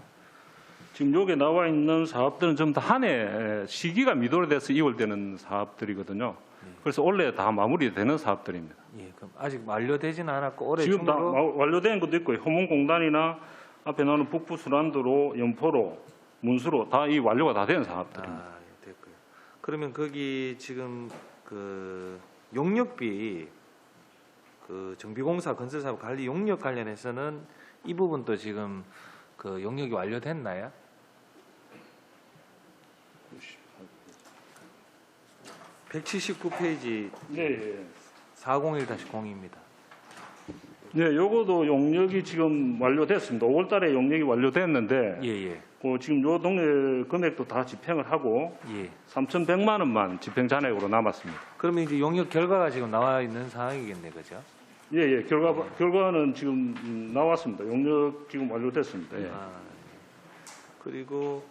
지금 여기 나와 있는 사업들은 전부 다 한 해 시기가 미도로 돼서 이월되는 사업들이거든요. 그래서 원래 다 마무리되는 사업들입니다. 예, 그럼 아직 완료되지는 않았고 올해 지금 다 중으로 완료된 것도 있고 효문공단이나 앞에 나오는 북부수란도로, 연포로, 문수로 다 이 완료가 다 된 사업들입니다. 예, 됐고요. 그러면 거기 지금 그 용역비 그 정비공사 건설사업 관리 용역 관련해서는 이 부분도 지금 그 용역이 완료됐나요? (179페이지) 네, 401-0입니다. 네, 요거도 용역이 지금 완료됐습니다. 5월달에 용역이 완료됐는데, 예예. 그 지금 요 동네 금액도 다 집행을 하고 예. 3,100만 원만 집행 잔액으로 남았습니다. 그러면 이제 용역 결과가 지금 나와 있는 상황이겠네, 그죠? 예, 결과는 지금 나왔습니다. 용역 지금 완료됐습니다. 예. 그리고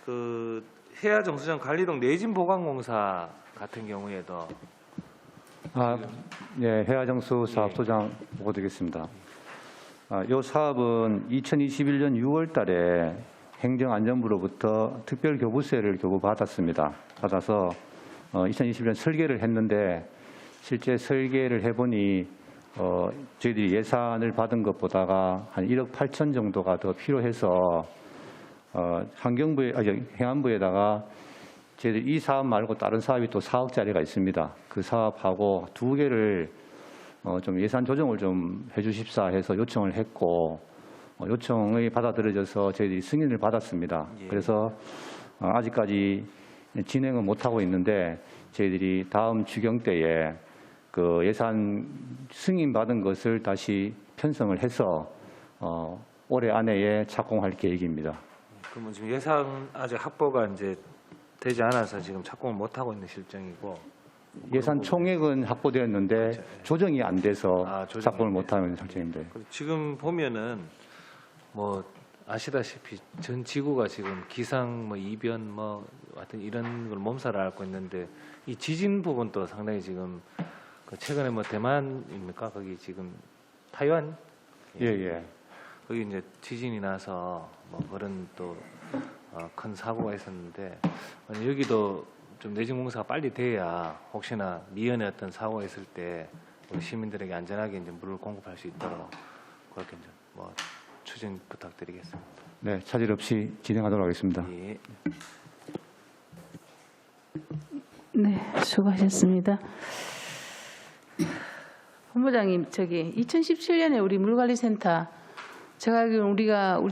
그 해야정수장 관리동 내진보강공사 같은 경우에도 네, 해야정수 사업소장 보고드리겠습니다. 이 사업은 2021년 6월 달에 행정안전부로부터 특별교부세를 교부받았습니다. 받아서 2021년 설계를 했는데 실제 설계를 해보니 저희들이 예산을 받은 것보다가 한 1억 8천 정도가 더 필요해서 행안부에다가 저희들 이 사업 말고 다른 사업이 또 4억짜리가 있습니다. 그 사업하고 두 개를 좀 예산 조정을 좀 해주십사 해서 요청을 했고 요청이 받아들여져서 저희들이 승인을 받았습니다. 예. 그래서 아직까지 진행은 못하고 있는데 저희들이 다음 주경 때에 그 예산 승인받은 것을 다시 편성을 해서 올해 안에 착공할 계획입니다. 그러면 지금 예산 아직 확보가 이제 되지 않아서 지금 착공을 못 하고 있는 실정이고 예산 총액은 확보되었는데 그렇죠. 조정이 안 돼서 조정이 착공을 안 못하는 상태입니다. 그리고 지금 보면은 뭐 아시다시피 전 지구가 지금 기상 뭐 이변 뭐 하여튼 이런 걸 몸살을 앓고 있는데 이 지진 부분도 상당히 지금 그 최근에 뭐 대만입니까? 거기 지금 타이완 예. 거기 이제 지진이 나서 뭐 그런 또 큰 사고가 있었는데 여기도 좀 내진공사가 빨리 돼야 혹시나 미연에 어떤 사고가 있을 때 우리 시민들에게 안전하게 이제 물을 공급할 수 있도록 그렇게 이제 뭐 추진 부탁드리겠습니다. 네, 차질 없이 진행하도록 하겠습니다. 예. 네, 수고하셨습니다. 본부장님, 2017년에 우리 물관리센터 제가 알기로는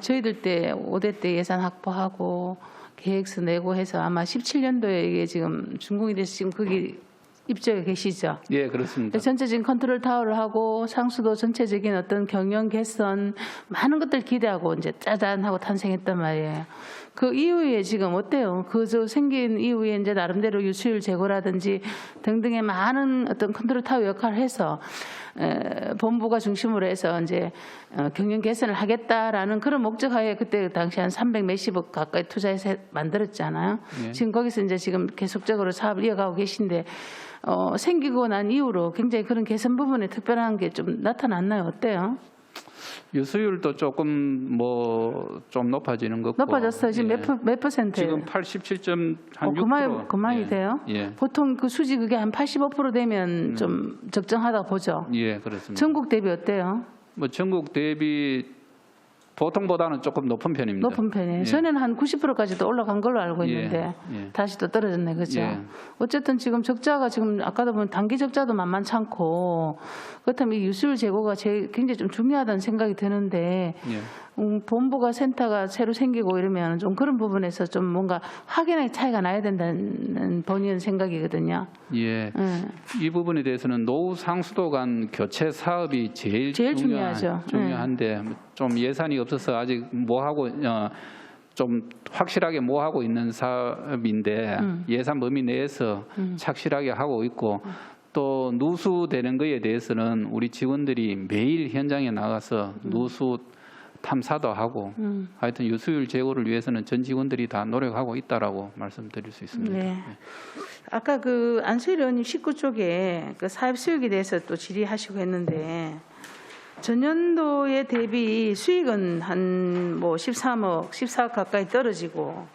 저희들 때 5대 때 예산 확보하고 계획서 내고 해서 아마 17년도에 이게 지금 준공이 돼서 지금 거기 입주해 계시죠? 예, 그렇습니다. 전체적인 컨트롤 타워를 하고 상수도 전체적인 어떤 경영 개선 많은 것들 기대하고 이제 짜잔 하고 탄생했단 말이에요. 그 이후에 지금 어때요? 그저 생긴 이후에 이제 나름대로 유수율 제고라든지 등등의 많은 어떤 컨트롤 타워 역할을 해서 본부가 중심으로 해서 이제 경영 개선을 하겠다라는 그런 목적하에 그때 당시 한 300 몇십억 가까이 투자해서 만들었잖아요. 예. 지금 거기서 이제 지금 계속적으로 사업을 이어가고 계신데 생기고 난 이후로 굉장히 그런 개선 부분에 특별한 게 좀 나타났나요? 어때요? 유수율도 조금 뭐 좀 높아지는 것 같고. 높아졌어요. 지금 몇 퍼센트예요? 지금 87.6%. 그만이 돼요? 예. 보통 그 수지 그게 한 85% 되면 좀 적정하다 보죠. 예, 그렇습니다. 전국 대비 어때요? 뭐 전국 대비 보통보다는 조금 높은 편입니다. 높은 편이에요. 예. 전에는 한 90%까지도 올라간 걸로 알고 있는데 예. 다시 또 떨어졌네, 그렇죠? 예. 어쨌든 지금 적자가 지금 아까도 보면 단기 적자도 만만치 않고 그렇다면 이 유수율 제고가 굉장히 좀 중요하다는 생각이 드는데 예. 본부가 센터가 새로 생기고 이러면 좀 그런 부분에서 좀 뭔가 확연하게 차이가 나야 된다는 본의원 생각이거든요. 예. 이 부분에 대해서는 노후 상수도 간 교체 사업이 제일 중요하죠. 중요한데 좀 예산이 없어서 아직 뭐 하고 좀 확실하게 뭐 하고 있는 사업인데 예산 범위 내에서 착실하게 하고 있고 또 누수되는 거에 대해서는 우리 직원들이 매일 현장에 나가서 누수 탐사도 하고 하여튼 유수율 제고를 위해서는 전 직원들이 다 노력하고 있다라고 말씀드릴 수 있습니다. 네. 아까 그 안수일 의원님 19쪽에 그 사업 수익에 대해서 또 질의하시고 했는데 전년도에 대비 수익은 한 뭐 13억, 14억 가까이 떨어지고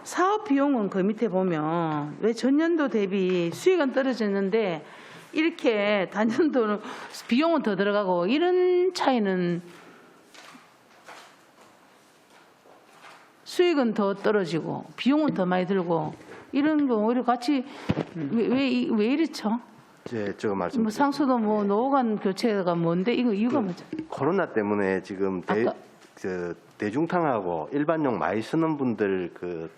사업 비용은 그 밑에 보면 왜 전년도 대비 수익은 떨어졌는데 이렇게 단년도는 비용은 더 들어가고 이런 차이는 수익은 더 떨어지고 비용은 더 많이 들고 이런 거 오히려 같이 왜 이렇죠? 제가 말씀. 뭐 상수도 뭐 노후 간 교체가 뭔데 이거 이유가 뭐죠? 코로나 때문에 지금 대중탕하고 일반용 많이 쓰는 분들 그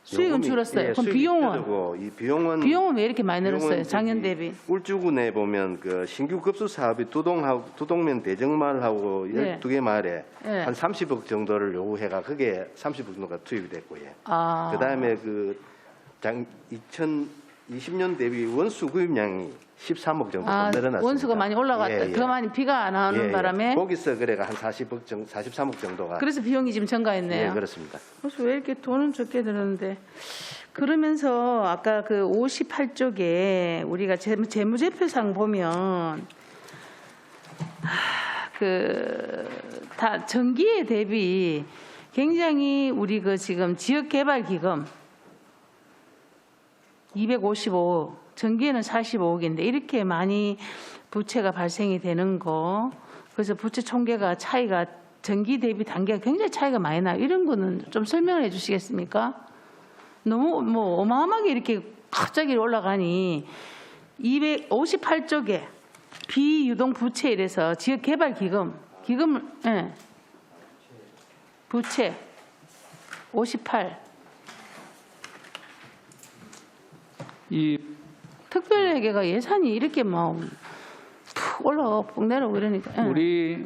수익은 줄었어요. 그럼 비용은? 이 비용은 왜 이렇게 많이 늘었어요? 비용은 작년 저기 대비. 울주군에 보면 그 신규 급수 사업이 두동면 대정마을하고 네. 12개 마을에 네. 한 30억 정도를 요구해가 그게 30억 정도가 투입이 됐고요. 아. 그다음에 2020년 대비 원수 구입량이 13억 정도 더 늘어났습니다. 원수가 많이 올라갔다. 더 많이 비가 안 오는 바람에. 거기서 그래가 한 43억 정도가. 그래서 비용이 지금 증가했네요. 네, 그렇습니다. 그래서 왜 이렇게 돈은 적게 들었는데. 그러면서 아까 그 58쪽에 우리가 재무제표상 보면 다 전기에 대비 굉장히 우리 그 지금 지역개발기금 255억, 전기에는 45억인데 이렇게 많이 부채가 발생이 되는 거, 그래서 부채 총계가 차이가 전기 대비 단계가 굉장히 차이가 많이 나요. 이런 거는 좀 설명을 해주시겠습니까? 너무 뭐 어마어마하게 이렇게 갑자기 올라가니 258쪽에 비유동 부채 이래서 기금을 예. 부채 58 이 특별회계가 예산이 이렇게 막 푹 올라가고 푹 내려오고 이러니까 예.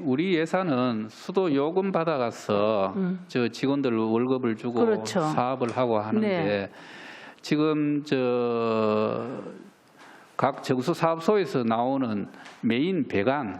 우리 예산은 수도 요금 받아가서 저 직원들 월급을 주고 그렇죠. 사업을 하고 하는데 네. 지금 각 정수 사업소에서 나오는 메인 배관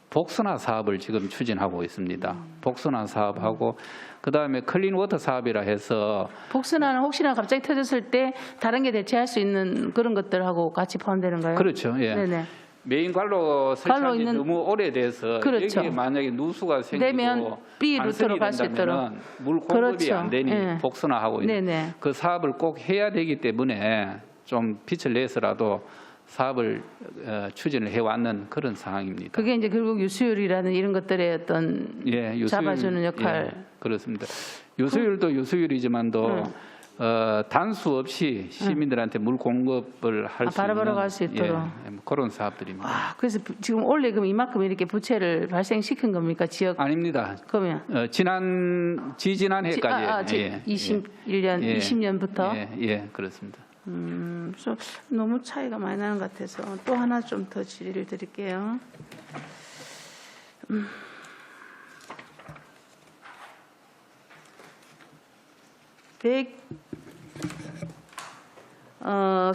복선화 사업을 지금 추진하고 있습니다. 복선화 사업하고 그다음에 클린 워터 사업이라 해서 복선화는 혹시나 갑자기 터졌을 때 다른 게 대체할 수 있는 그런 것들하고 같이 포함되는가요? 그렇죠. 예. 네네. 메인 관로 설치한 지 있는- 너무 오래돼서 그렇죠. 여기에 만약에 누수가 생기고 되면 B 루트로 갈 수 된다면은 물 공급이 그렇죠. 안 되니 예. 복선화하고 있는 네네. 그 사업을 꼭 해야 되기 때문에 좀 빛을 내서라도 사업을 추진을 해왔는 그런 상황입니다. 그게 이제 결국 유수율이라는 이런 것들의 어떤 예, 유수율, 잡아주는 역할. 예, 그렇습니다. 유수율도 유수율이지만도 단수 없이 시민들한테 물 공급을 할 수 바로바로 있는 갈 수 있도록. 뭐 그런 사업들입니다. 와, 그래서 지금 원래 그럼 이만큼 이렇게 부채를 발생시킨 겁니까 지역? 아닙니다. 그러면 지지난 해까지 21년, 예. 20년부터 예, 그렇습니다. 그래서 너무 차이가 많이 나는 것 같아서 또 하나 좀 더 질의를 드릴게요.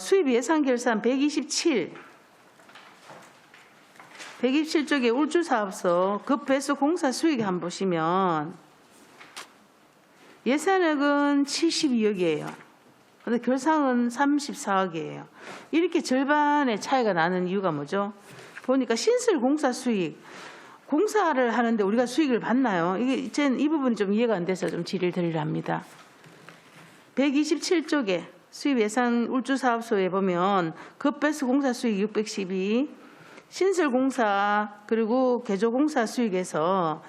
수입 예산 결산 127쪽에 울주사업소 급배수 공사 수익 한번 보시면 예산액은 72억이에요. 근데 결상은 34억이에요. 이렇게 절반의 차이가 나는 이유가 뭐죠? 보니까 신설 공사 수익, 공사를 하는데 우리가 수익을 받나요? 이게 저는 이 부분이 좀 이해가 안 돼서 좀 질의를 드리려 합니다. 127쪽에 수입 예산 울주사업소에 보면 급배수 공사 수익 612, 신설 공사 그리고 개조 공사 수익에서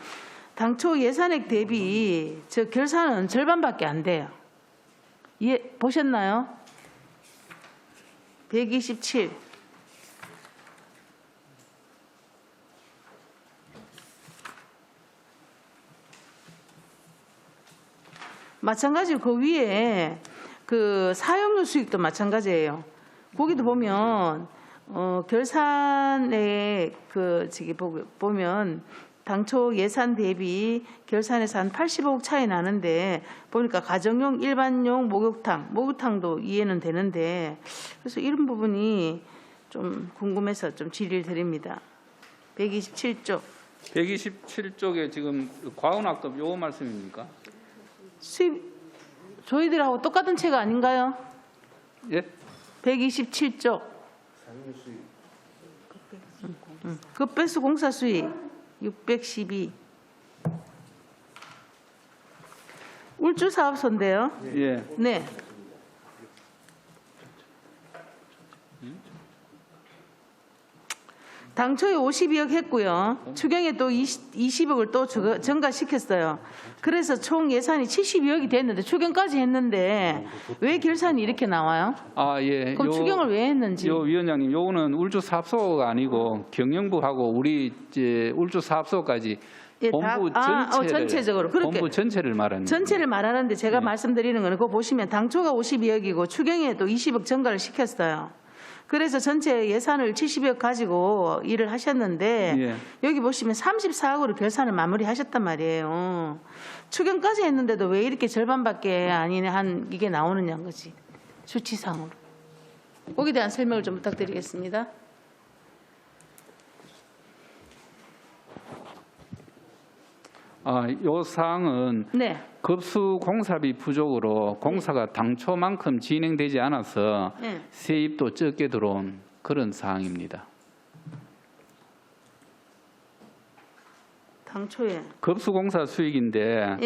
당초 예산액 대비 저 결산은 절반밖에 안 돼요. 보셨나요? 127. 마찬가지로 그 위에 그 사용료 수익도 마찬가지예요. 거기도 보면 결산에 보면 당초 예산 대비 결산에서 한 85억 차이 나는데 보니까 가정용, 일반용 목욕탕도 이해는 되는데 그래서 이런 부분이 좀 궁금해서 좀 질의를 드립니다. 127쪽. 127쪽에 지금 과운학급 요 말씀입니까? 수입 저희들하고 똑같은 체가 아닌가요? 예? 127쪽. 급배수 공사 수익 612. 울주 사업소인데요. 예. 네. 당초에 52억 했고요. 추경에 또 20억을 또 증가시켰어요. 그래서 총 예산이 72억이 됐는데 추경까지 했는데 왜 결산이 이렇게 나와요? 아, 예. 그럼 추경을 왜 했는지. 요 위원장님, 요거는 울주 사업소가 아니고 경영부하고 우리 이제 울주 사업소까지 예, 본부 전체적으로 그렇게 본부 전체를 말하는 전체를 말하는데 제가 말씀드리는 거는 그거 보시면 당초가 52억이고 추경에 또 20억 증가를 시켰어요. 그래서 전체 예산을 70억 가지고 일을 하셨는데 예. 여기 보시면 34억으로 결산을 마무리하셨단 말이에요. 추경까지 했는데도 왜 이렇게 절반밖에 아니네 한 이게 나오느냐는 거지. 수치상으로. 거기에 대한 설명을 좀 부탁드리겠습니다. 요 사항은 네. 급수 공사비 부족으로 공사가 당초만큼 진행되지 않아서 네. 세입도 적게 들어온 그런 사항입니다. 당초에. 급수 공사 수익인데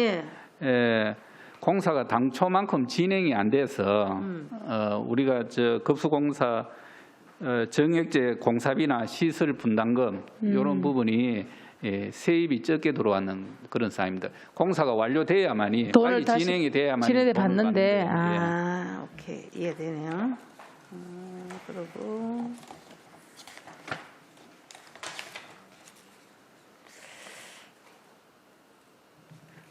예. 공사가 당초만큼 진행이 안 돼서 우리가 저 급수 공사 정액제 공사비나 시설 분담금 이런 부분이 세입이 적게 들어왔는 그런 상황입니다. 공사가 완료돼야만이 돈을 빨리 다시 진행이 돼야만이 진행돼 돈을 받는데 받는데, 오케이 이해되네요. 그리고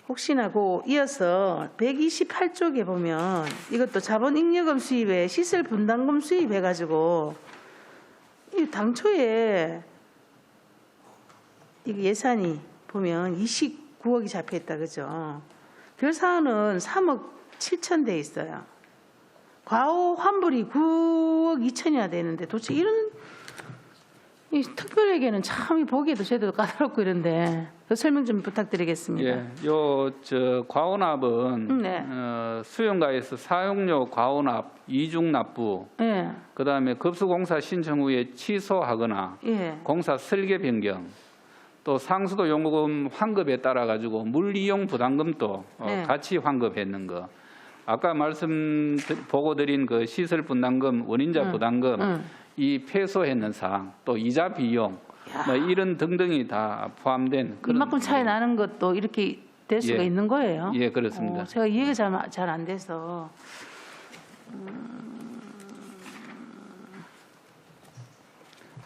혹시나 고 이어서 128쪽에 보면 이것도 자본 잉여금 수입에 시설 분담금 수입해가지고 이 당초에 이 예산이 보면 29억이 잡혀있다 그죠? 결산은 3억 7천 돼 있어요. 과호 환불이 9억 2천이나 되는데 도대체 이런 이 특별회계는 참 보기에도 제대로 까다롭고 이런데 그 설명 좀 부탁드리겠습니다. 예, 요 과온압은 네. 수용가에서 사용료 과온압 이중 납부, 예, 그다음에 급수공사 신청 후에 취소하거나 예, 공사 설계 변경, 또 상수도 요금 환급에 따라 가지고 물 이용 부담금도 네. 같이 환급했는 거. 아까 말씀 보고 드린 그 시설 분담금, 원인자 부담금 이 폐소했는 사항, 또 이자 비용 뭐 이런 등등이 다 포함된 그런 이만큼 차이 나는 것도 이렇게 될 수가 예. 있는 거예요? 예, 그렇습니다. 제가 이해가 잘 안 돼서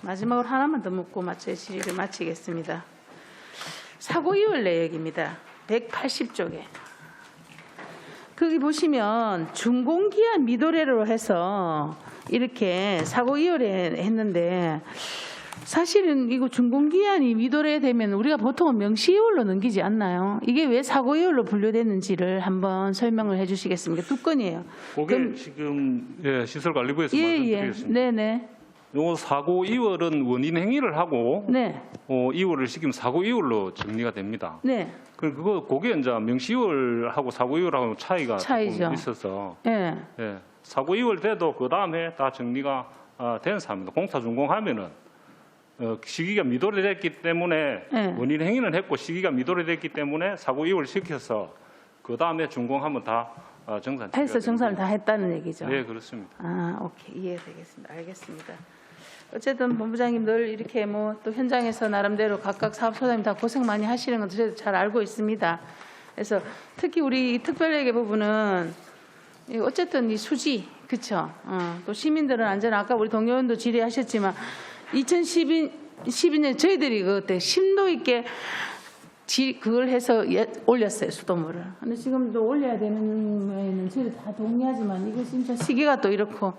마지막으로 하나만 더 묻고 질의를 마치겠습니다. 사고 이월 내역입니다. 180쪽에. 거기 보시면 준공기한 미도래로 해서 이렇게 사고 이월에 했는데 사실은 이거 준공기한이 미도래 되면 우리가 보통은 명시이월로 넘기지 않나요? 이게 왜 사고 이월로 분류됐는지를 한번 설명을 해 주시겠습니까? 두 건이에요. 그게 지금 시설관리부에서 예, 말씀드리겠습니다. 네네. 요 사고 이월은 원인 행위를 하고 네. 이월을 시키면 사고 이월로 정리가 됩니다. 네. 그게 이제 명시 이월하고 사고 이월하고 차이가 차이죠. 조금 있어서 예. 예, 사고 이월 돼도 그 다음에 다 정리가 된 사람입니다. 공사 준공하면은 시기가 미도래됐기 때문에 네. 원인 행위는 했고 시기가 미도래됐기 때문에 사고 이월 시켜서 그 다음에 준공하면 다 정산. 해서 정산을 다 했다는 얘기죠. 네, 그렇습니다. 오케이. 이해되겠습니다. 알겠습니다. 어쨌든 본부장님 늘 이렇게 뭐 또 현장에서 나름대로 각각 사업소장님 다 고생 많이 하시는 건 저도 잘 알고 있습니다. 그래서 특히 우리 이 특별회계 부분은 어쨌든 이 수지, 그쵸? 또 시민들은 안전한 아까 우리 동료원도 질의하셨지만 2012년 저희들이 그때 심도 있게 그걸 해서 올렸어요, 수돗물을. 근데 지금도 올려야 되는 거에는 저희들 다 동의하지만 이거 진짜 시기가 또 이렇고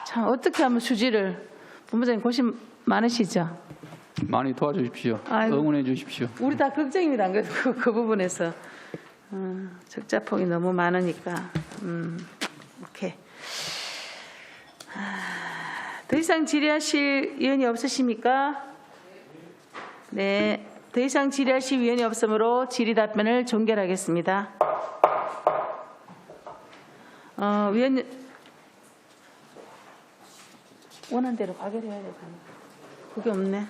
참 어떻게 하면 수지를 본부장님 고심 많으시죠? 많이 도와주십시오. 아이고. 응원해 주십시오. 우리 다 걱정입니다. 안 그래도 그 부분에서 적자폭이 너무 많으니까 오케이. 더 이상 질의하실 의원이 없으십니까? 네. 더 이상 질의하실 의원이 없으므로 질의 답변을 종결하겠습니다. 위원 원한 대로 가결해야 되잖아. 그게 없네.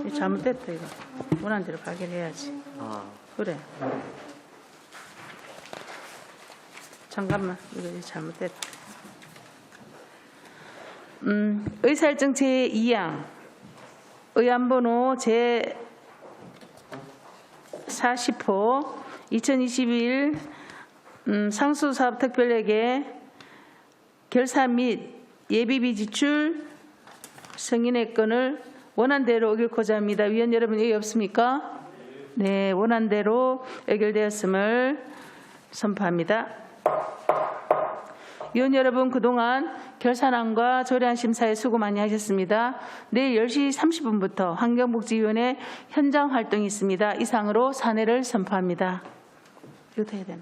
이거 잘못됐다 이거. 원한 대로 가결해야지. 그래. 잠깐만 이거 잘못됐다. 의사일정 제2항 의안번호 제40호 2021 상수사업 특별회계 결산 및 예비비 지출 승인의 건을 원안대로 의결코자 합니다. 위원 여러분 여기 없습니까? 네, 원안대로 의결되었음을 선포합니다. 위원 여러분 그동안 결산안과 조례안 심사에 수고 많이 하셨습니다. 내일 10시 30분부터 환경복지위원회 현장 활동이 있습니다. 이상으로 사내를 선포합니다. 이거 해야 되나?